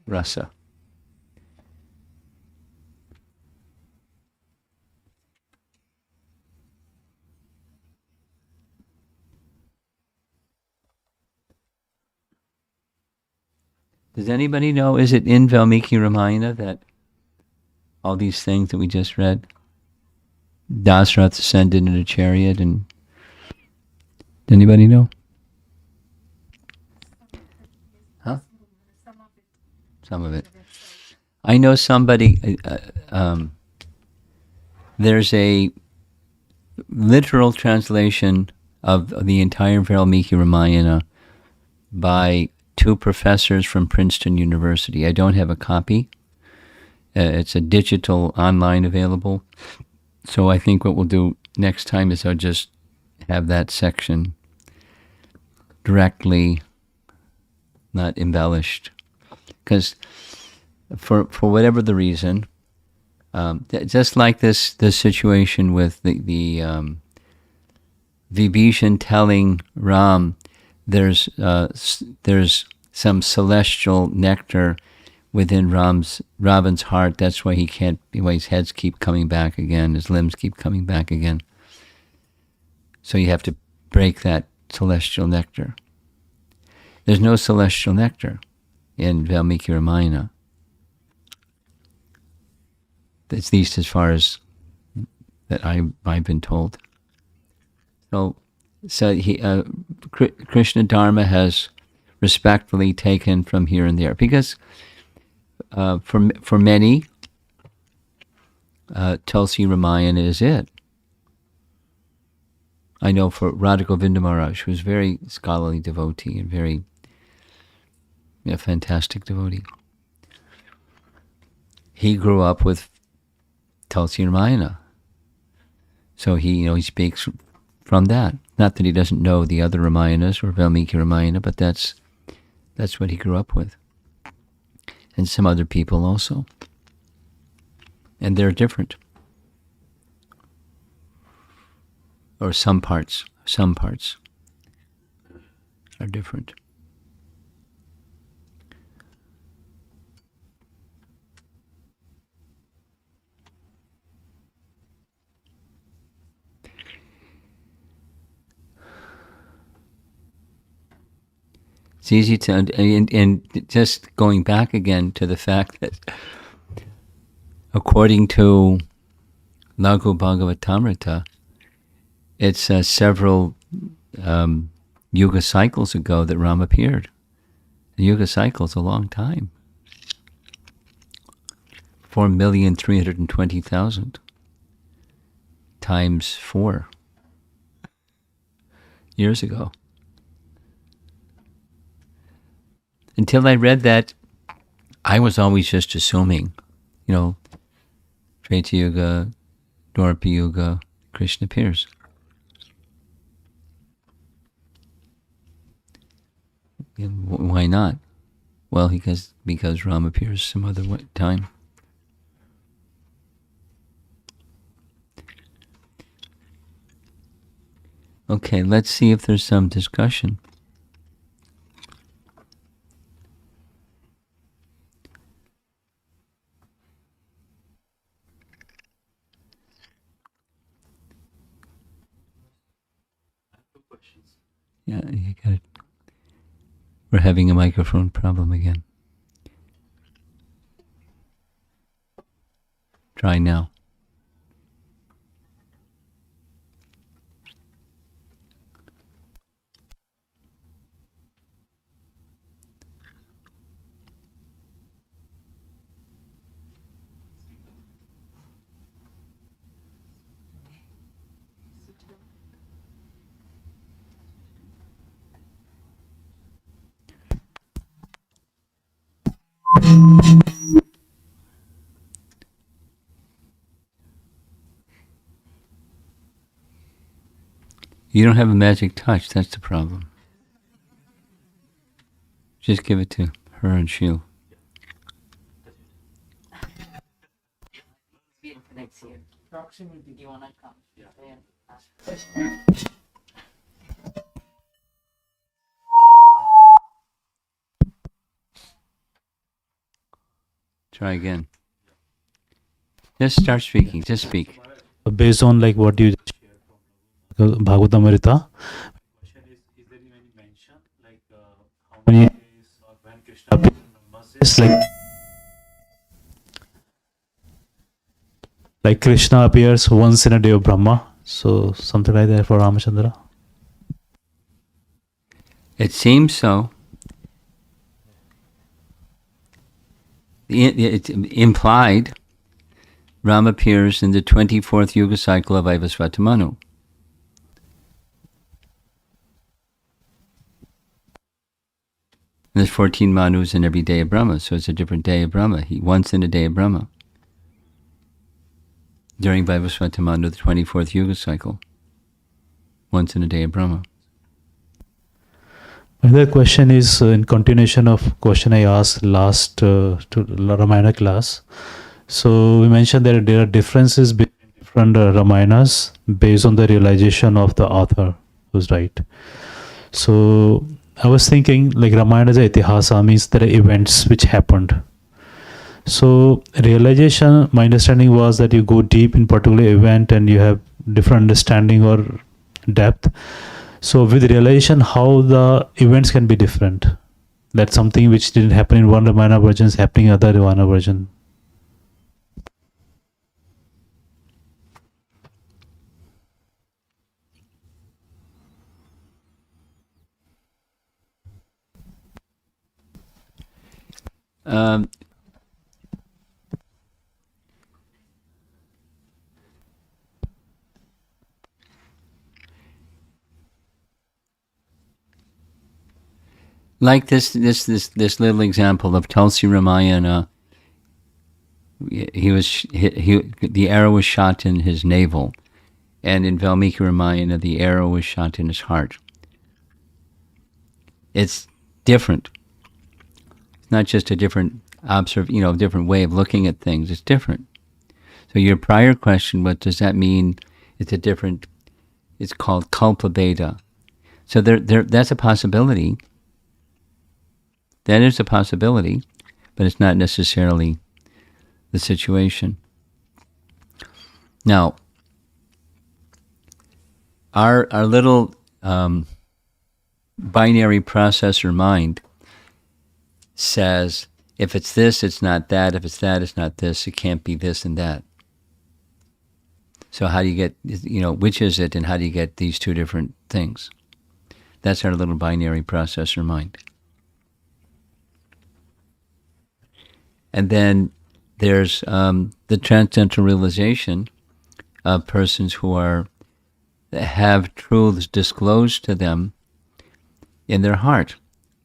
A: Rasa. Does anybody know, is it in Valmiki Ramayana that all these things that we just read? Dasrath ascended in a chariot, and does anybody know? Huh? Some of it. I know somebody, there's a literal translation of the entire Valmiki Ramayana by two professors from Princeton University. I don't have a copy. It's a digital online available. So I think what we'll do next time is I'll just have that section directly, not embellished. Because for whatever the reason, just like this situation with the Vibhishan telling Ram, there's some celestial nectar within Ravan's heart. That's why his heads keep coming back again, his limbs keep coming back again. So you have to break that celestial nectar. There's no celestial nectar in Valmiki Ramayana. At least as far as that I've been told. So Krishna Dharma has respectfully taken from here and there, because for many, Tulsi Ramayana is it. I know for Radha Govinda Maharaj, who was a very scholarly devotee and very fantastic devotee, he grew up with Tulsi Ramayana. So he speaks from that. Not that he doesn't know the other Ramayanas or Valmiki Ramayana, but that's what he grew up with. And some other people also. And they're different. Or some parts are different. It's easy to, and just going back again to the fact that according to Laghu Bhagavatamrita, it's several yuga cycles ago that Ram appeared. The yuga cycle is a long time. 4,320,000 times 4 years ago. Until I read that, I was always just assuming, Treta Yuga, Dwapara Yuga, Krishna appears. And why not? Well, because Ram appears some other time. Okay, let's see if there's some discussion. Yeah, you got it. We're having a microphone problem again. Try now. You don't have a magic touch. That's the problem. Just give it to her and she'll. Try again. Just start speaking. Just speak.
B: Based on like what you Bhagavatamrita, how many days or when Krishna appears in Brahma's days, like Krishna appears once in a day of Brahma, so something like that for Ramachandra.
A: It seems so. It's implied. Ram appears in the 24th Yuga cycle of Vaivasvata Manu. And there's 14 Manus in every day of Brahma, so it's a different day of Brahma. Once in a day of Brahma. During Vaivasvata Manu, the 24th Yuga cycle. Once in a day of Brahma.
B: Another question is in continuation of question I asked last to Ramayana class. So we mentioned that there are differences between different Ramayanas based on the realization of the author who's right. So I was thinking like Ramayana is itihasa, means there are events which happened. So realization, my understanding was that you go deep in particular event and you have different understanding or depth. So with realization, how the events can be different. That's something which didn't happen in one Ramayana version is happening in other Ramayana version.
A: Like this little example of Tulsi Ramayana. The arrow was shot in his navel, and in Valmiki Ramayana, the arrow was shot in his heart. It's different. It's not just a different different way of looking at things. It's different. So your prior question, what does that mean? It's called Kalpa Beda. So that's a possibility. That is a possibility, but it's not necessarily the situation. Now, our little binary processor mind says, if it's this, it's not that. If it's that, it's not this. It can't be this and that. So how do you get, which is it, and how do you get these two different things? That's our little binary processor mind. And then there's the transcendental realization of persons who have truths disclosed to them in their heart.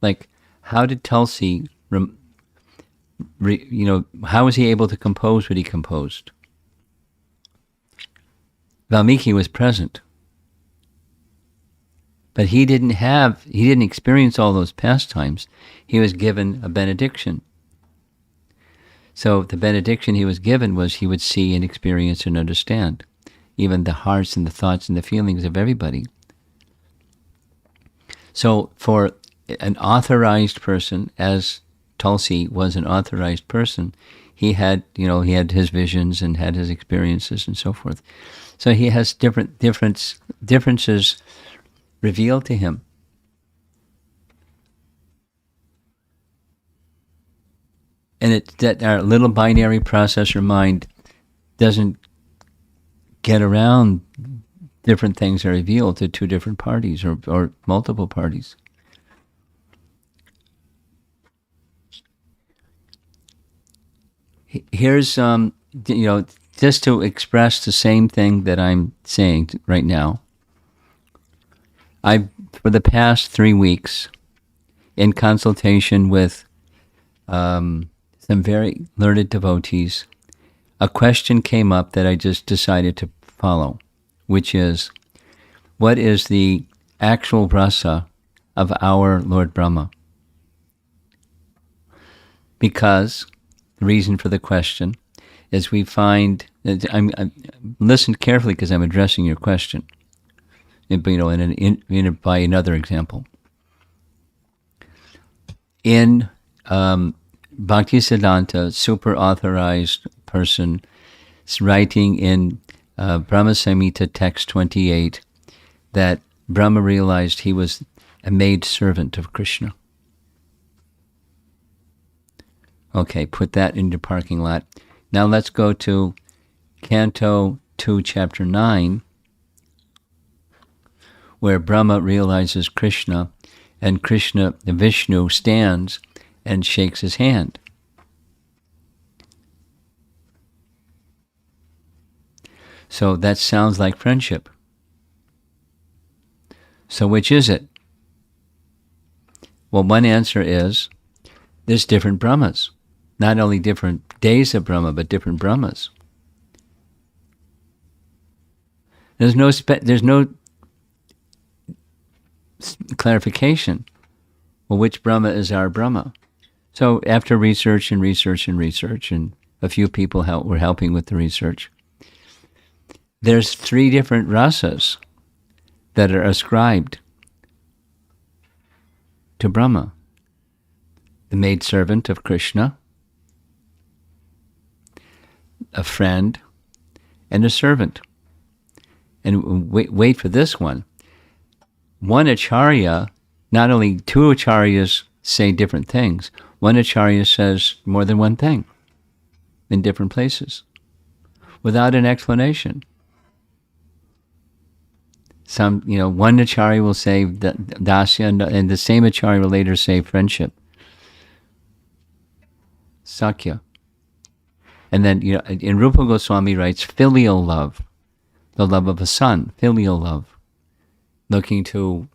A: Like, how did Tulsi, how was he able to compose what he composed? Valmiki was present, but he didn't experience all those pastimes. He was given a benediction. So the benediction he was given was he would see and experience and understand even the hearts and the thoughts and the feelings of everybody. So for an authorized person, as Tulsi was an authorized person, he had his visions and had his experiences and so forth. So he has differences revealed to him. And that our little binary processor mind doesn't get around different things are revealed to two different parties or multiple parties. Here's just to express the same thing that I'm saying right now. For the past 3 weeks, in consultation with some very learned devotees, a question came up that I just decided to follow, which is, what is the actual rasa of our Lord Brahma? Because the reason for the question is we find, listen carefully because I'm addressing your question, by another example. In Bhaktisiddhanta, super authorized person, is writing in Brahma Samhita text 28 that Brahma realized he was a maid servant of Krishna. Okay, put that in your parking lot. Now let's go to Canto 2, Chapter 9, where Brahma realizes Krishna, and Krishna, Vishnu, stands and shakes his hand. So that sounds like friendship. So which is it? Well, one answer is there's different Brahmas. Not only different days of Brahma, but different Brahmas. There's no clarification. Well, which Brahma is our Brahma? So after research, and a few people were helping with the research, there's 3 different rasas that are ascribed to Brahma. The maidservant of Krishna, a friend, and a servant. And wait for this one. One acharya, not only 2 acharyas say different things, one acharya says more than one thing in different places without an explanation. One acharya will say dasya, and the same acharya will later say friendship, sakya. And then, in Rupa Goswami writes filial love, the love of a son, filial love, looking to,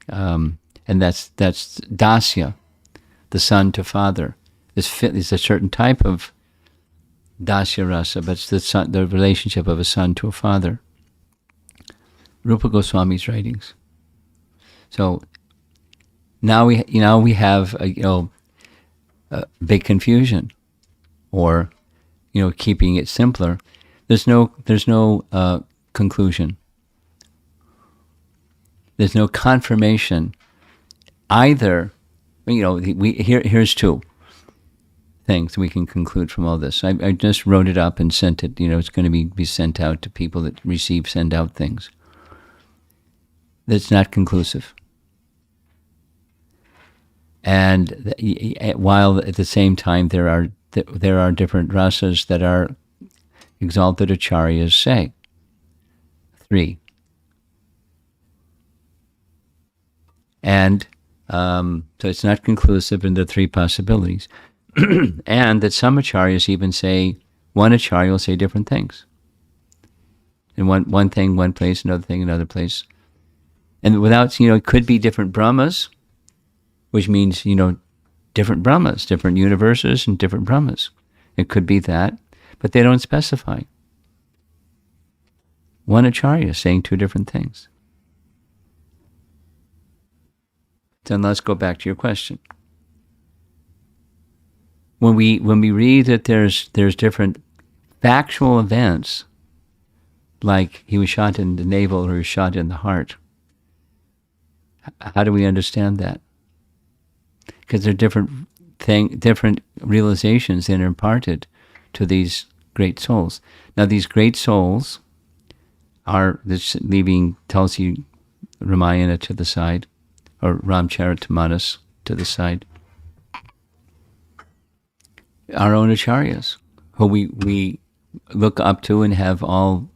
A: and that's dasya, the son to father. It's a certain type of dasya rasa, but it's the relationship of a son to a father. Rupa Goswami's writings. So now we have a big confusion, or keeping it simpler. There's no conclusion. There's no confirmation either. Here's 2 things we can conclude from all this. I just wrote it up and sent it. It's going to be sent out to people that send out things. That's not conclusive. And while at the same time there are different rasas that are exalted acharyas say. 3. And so it's not conclusive in the 3 possibilities. And that some acharyas even say, one acharya will say different things. And one thing one place, another thing another place. And without, it could be different Brahmas, which means, different Brahmas, different universes and different Brahmas. It could be that, but they don't specify. One acharya saying 2 different things. Then let's go back to your question. When we read that there's different factual events, like he was shot in the navel or he was shot in the heart, how do we understand that? Because there are different realizations that are imparted to these great souls. Now, these great souls are, leaving Tulsi Ramayana to the side, or Ramcharitamanas to the side, our own acharyas, who we look up to and have all,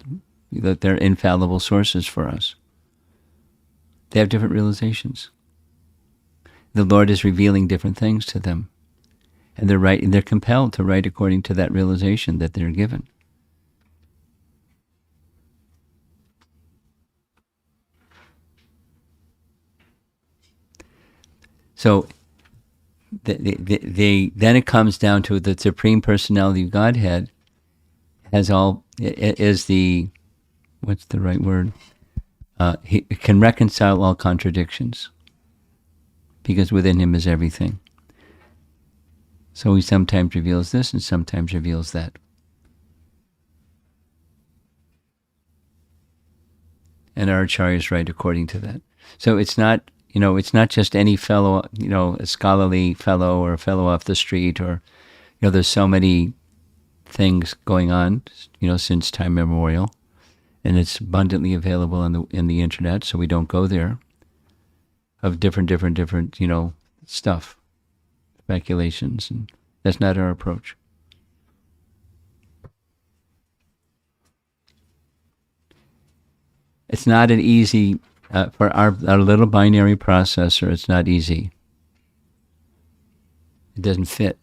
A: that they're infallible sources for us. They have different realizations. The Lord is revealing different things to them. And they're compelled to write according to that realization that they're given. So then it comes down to the Supreme Personality of Godhead is the, what's the right word? he can reconcile all contradictions because within him is everything. So he sometimes reveals this and sometimes reveals that. And our acharyas write according to that. So it's not, it's not just any fellow, a scholarly fellow or a fellow off the street, or, there's so many things going on, since time immemorial, and it's abundantly available in the internet, so we don't go there, of different, stuff, speculations, and that's not our approach. It's not an easy, for our little binary processor, it's not easy. It doesn't fit.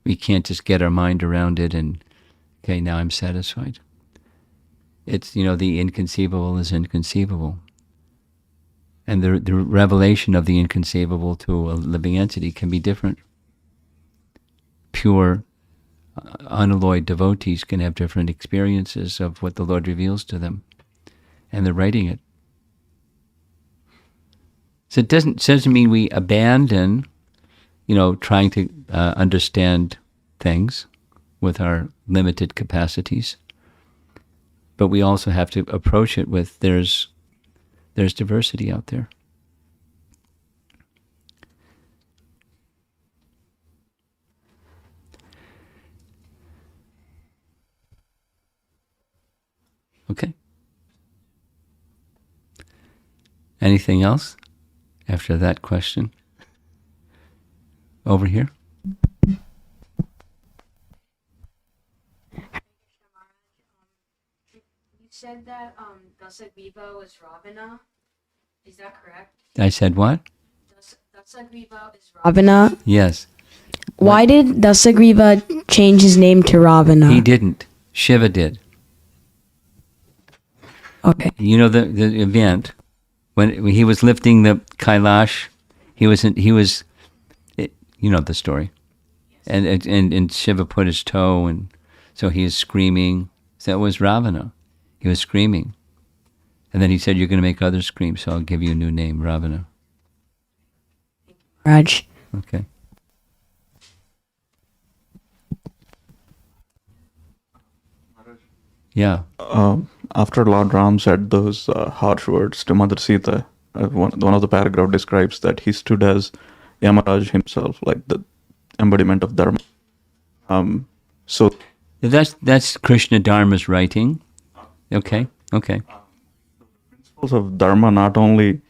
A: We can't just get our mind around it and, okay, now I'm satisfied. It's, the inconceivable is inconceivable. And the revelation of the inconceivable to a living entity can be different. Pure, unalloyed devotees can have different experiences of what the Lord reveals to them. And they're writing it. So it doesn't mean we abandon, trying to understand things with our limited capacities. But we also have to approach it with there's diversity out there. Okay. Anything else after that question? Over here.
C: You said that Dasagriva was Ravana. Is that correct?
A: I said what?
C: Dasagriva is Ravana.
A: Yes.
C: Why did Dasagriva change his name to Ravana?
A: He didn't. Shiva did.
C: Okay.
A: The event when he was lifting the Kailash, he was the story. Yes. And Shiva put his toe, and so he is screaming. So that was Ravana. He was screaming. And then he said, you're going to make others scream, so I'll give you a new name, Ravana.
C: Raj.
A: Okay. Yeah.
D: After Lord Ram said those harsh words to Mother Sita, one of the paragraph describes that he stood as Yamaraj himself, like the embodiment of Dharma. So
A: that's Krishna Dharma's writing. Okay.
D: principles of Dharma not only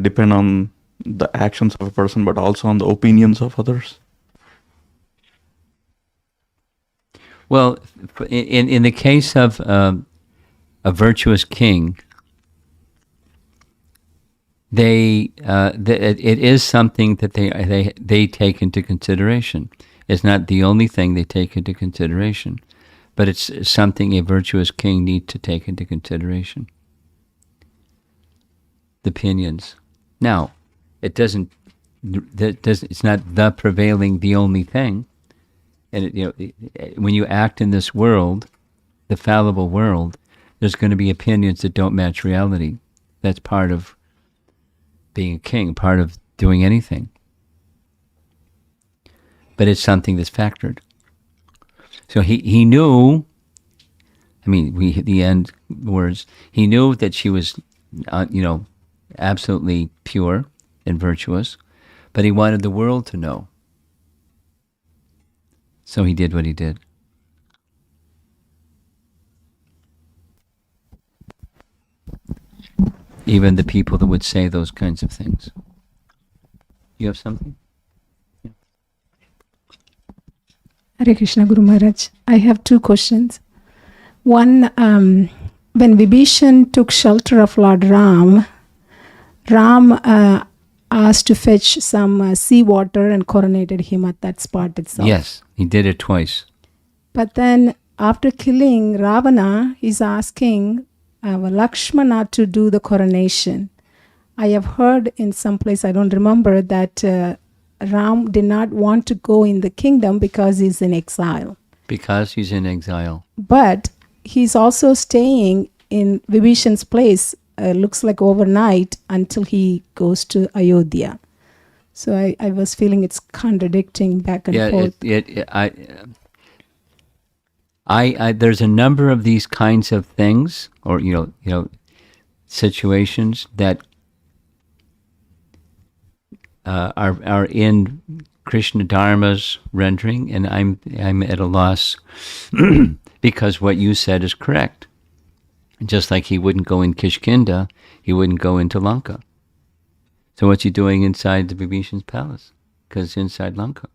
D: depend on the actions of a person, but also on the opinions of others.
A: Well, in the case of a virtuous king, it is something that they take into consideration. It's not the only thing they take into consideration, but it's something a virtuous king needs to take into consideration. The opinions. Now, it's not the prevailing, the only thing. And when you act in this world, the fallible world, there's going to be opinions that don't match reality. That's part of being a king, part of doing anything. But it's something that's factored. So he knew, the end words, he knew that she was, absolutely pure and virtuous, but he wanted the world to know. So he did what he did. Even the people that would say those kinds of things. You have something?
E: Hare Krishna, Guru Maharaj. I have two questions. One, when Vibhishan took shelter of Lord Ram, asked to fetch some seawater and coronated him at that spot itself.
A: Yes, he did it twice.
E: But then after killing Ravana, he's asking Lakshmana to do the coronation. I have heard in some place, I don't remember, that Ram did not want to go in the kingdom because he's in exile.
A: Because he's in exile.
E: But he's also staying in Vibhishan's place looks like overnight until he goes to Ayodhya. So I was feeling it's contradicting back and forth.
A: There's a number of these kinds of things, or situations that are in Krishna Dharma's rendering, and I'm at a loss because what you said is correct. Just like he wouldn't go in Kishkinda, he wouldn't go into Lanka. So what's he doing inside the Vibhishan's palace? Because it's inside Lanka.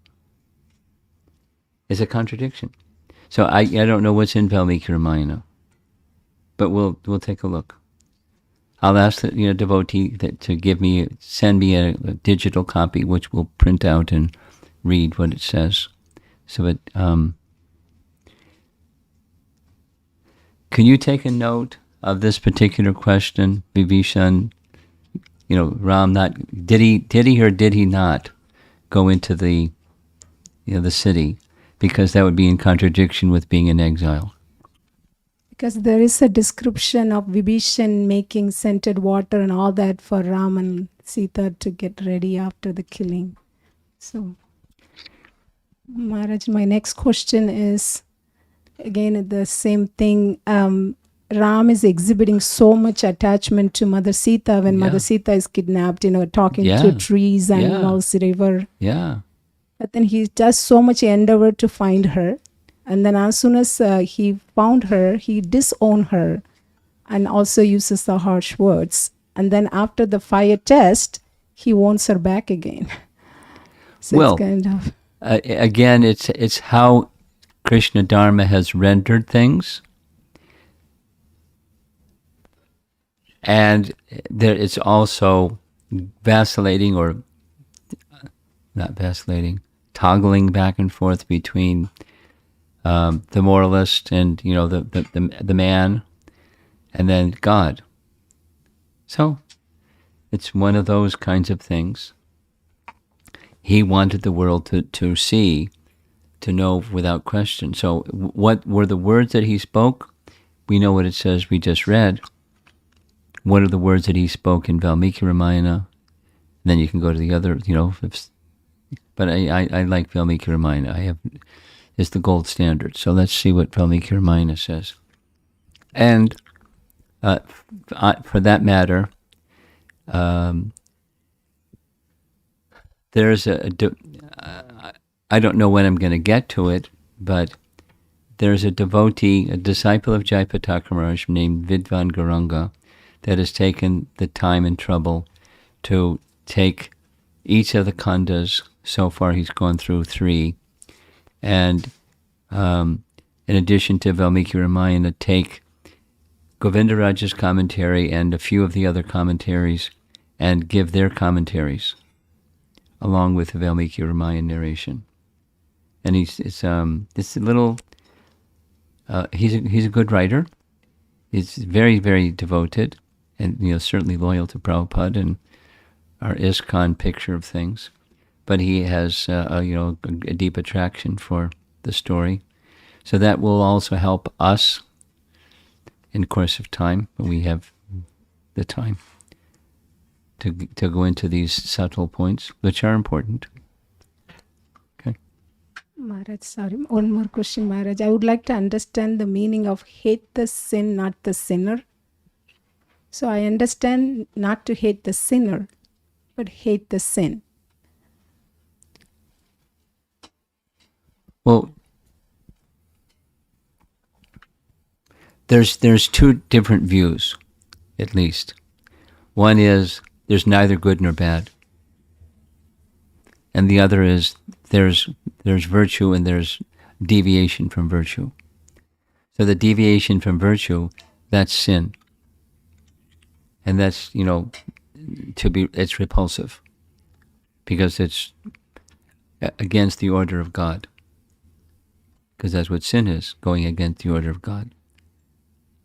A: It's a contradiction. So I don't know what's in Valmiki Ramayana, but we'll take a look. I'll ask the devotee to send me a digital copy, which we'll print out and read what it says. So it. Can you take a note of this particular question, Vibhishan? Ram, did he or did he not go into the the city? Because that would be in contradiction with being in exile.
E: Because there is a description of Vibhishan making scented water and all that for Ram and Sita to get ready after the killing. So, Maharaj, my next question is, again, the same thing. Ram is exhibiting so much attachment to Mother Sita when Mother Sita is kidnapped, talking to trees and animals, river.
A: Yeah.
E: But then he does so much endeavor to find her. And then as soon as he found her, he disowned her and also uses the harsh words. And then after the fire test, he wants her back again. So it's kind of...
A: again, it's how Krishna Dharma has rendered things. And it's also vacillating, or not vacillating, toggling back and forth between the moralist and the man, and then God. So it's one of those kinds of things. He wanted the world to see, to know without question. So what were the words that he spoke? We know what it says we just read. What are the words that he spoke in Valmiki Ramayana? And then you can go to the other, but I like Valmiki Ramayana. It's the gold standard. So let's see what Valmiki Ramayana says. And for that matter, there's I don't know when I'm going to get to it, but there's a devotee, a disciple of Jayapataka Maharaj named Vidvan Gauranga, that has taken the time and trouble to take each of the khandas. So far he's gone through 3. And in addition to Valmiki Ramayana, take Govindaraja's commentary and a few of the other commentaries and give their commentaries along with the Valmiki Ramayana narration. And he's a little, he's a good writer. He's very, very devoted, and certainly loyal to Prabhupada and our ISKCON picture of things. But he has a deep attraction for the story. So that will also help us in course of time, when we have the time to go into these subtle points, which are important. Okay.
E: Maharaj, sorry, one more question, Maharaj. I would like to understand the meaning of hate the sin, not the sinner. So I understand not to hate the sinner, but hate the sin.
A: Well, there's 2 different views, at least. One is there's neither good nor bad, and the other is there's virtue and there's deviation from virtue. So the deviation from virtue, that's sin, and that's it's repulsive because it's against the order of God. Because that's what sin is, going against the order of God.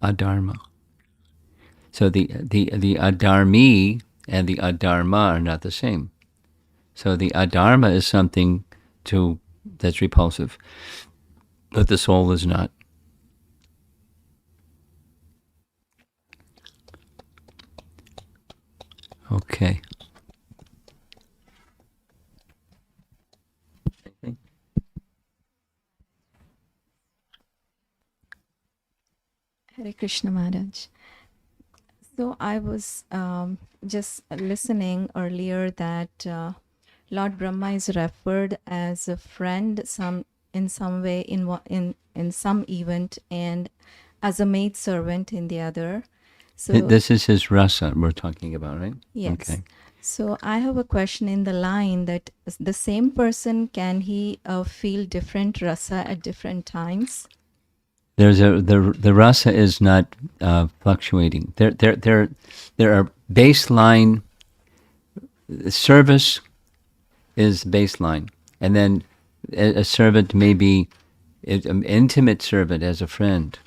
A: Adharma. So the adharmi and the adharma are not the same. So the adharma is something that's repulsive, but the soul is not. Okay.
F: Hare Krishna Maharaj. So I was just listening earlier that Lord Brahma is referred as a friend in some way in some event, and as a maid servant in the other. So
A: This is his rasa we're talking about, right?
F: yes.
A: Okay.
F: So I have a question in the line that the same person, can he feel different rasa at different times?
A: There's the rasa is not fluctuating. There are baseline. Service is baseline, and then a servant may be an intimate servant as a friend.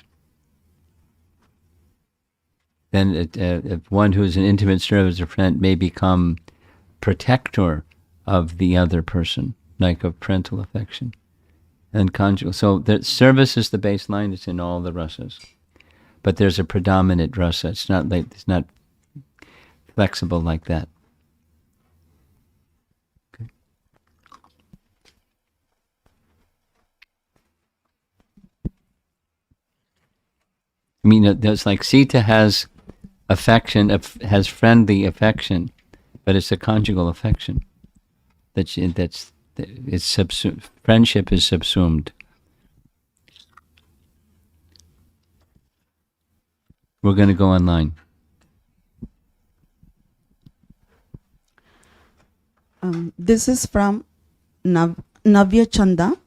A: Then if one who is an intimate servant as a friend may become protector of the other person, like of parental affection and conjugal. So the service is the baseline. It's in all the rasas, but there's a predominant rasa. It's not flexible like that. Okay. I mean, there's like Sita has affection, has friendly affection, but it's a conjugal affection. It's subsumed. Friendship is subsumed. We're going to go online.
G: This is from Navya Chanda.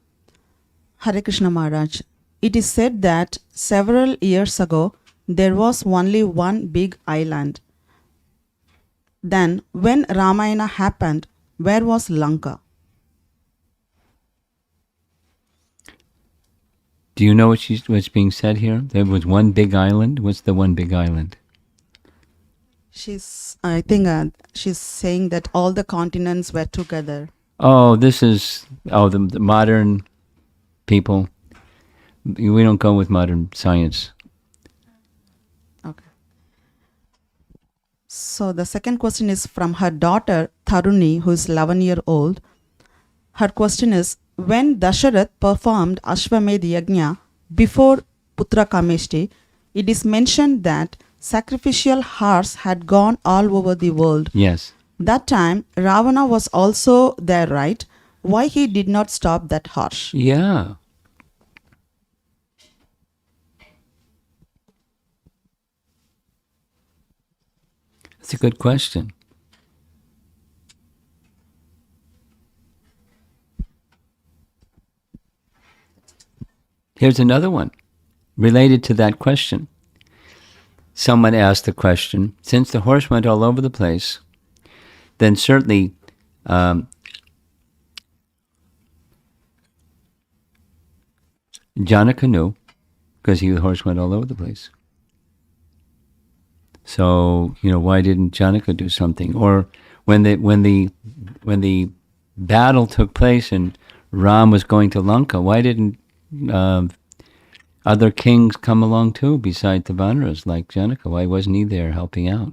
G: Hare Krishna Maharaj. It is said that several years ago there was only one big island. Then, when Ramayana happened, where was Lanka?
A: Do you know what's being said here? There was one big island. What's the one big island?
G: I think she's saying that all the continents were together.
A: Oh, the modern people. We don't go with modern science.
G: Okay. So the second question is from her daughter Tharuni, who is 11-year-old. Her question is, when Dasharath performed Ashwamedh Yajna before Putra Kameshti, it is mentioned that sacrificial hearts had gone all over the world.
A: Yes.
G: That time, Ravana was also there, right? Why he did not stop that harsh?
A: Yeah. That's a good question. Here's another one related to that question. Someone asked the question, since the horse went all over the place, then certainly Janaka knew, because the horse went all over the place. So, why didn't Janaka do something? Or when the battle took place and Ram was going to Lanka, why didn't other kings come along too, besides the Vanaras, like Janaka? Why wasn't he there helping out?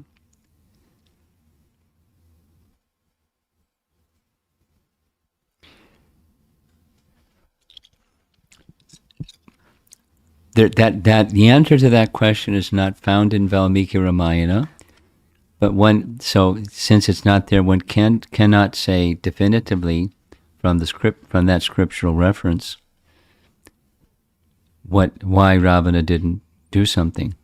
A: The answer to that question is not found in Valmiki Ramayana, but since it's not there, one cannot say definitively from that scriptural reference why Ravana didn't do something.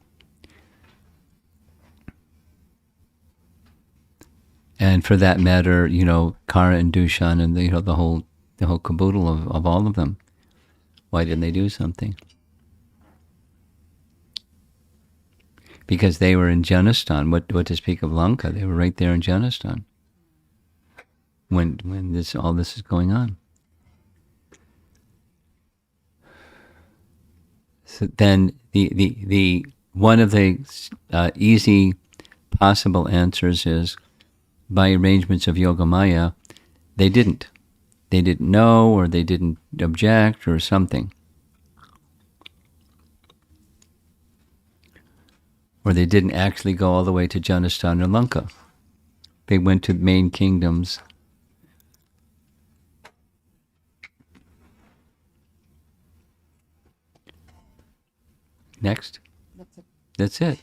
A: And for that matter, Kara and Dushan and the whole caboodle of all of them, why didn't they do something? Because they were in Janastan. What to speak of Lanka? They were right there in Janastan when all this is going on. So then the one of the easy possible answers is, by arrangements of Yogamaya, they didn't know, or they didn't object, or something. Or they didn't actually go all the way to Janastan or Lanka. They went to main kingdoms. Next. That's it.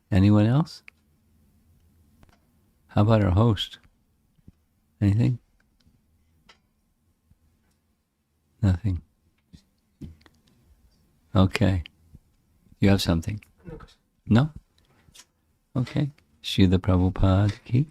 A: Anyone else? How about our host? Anything? Nothing. Okay. You have something? No? Okay. Srila Prabhupada ki.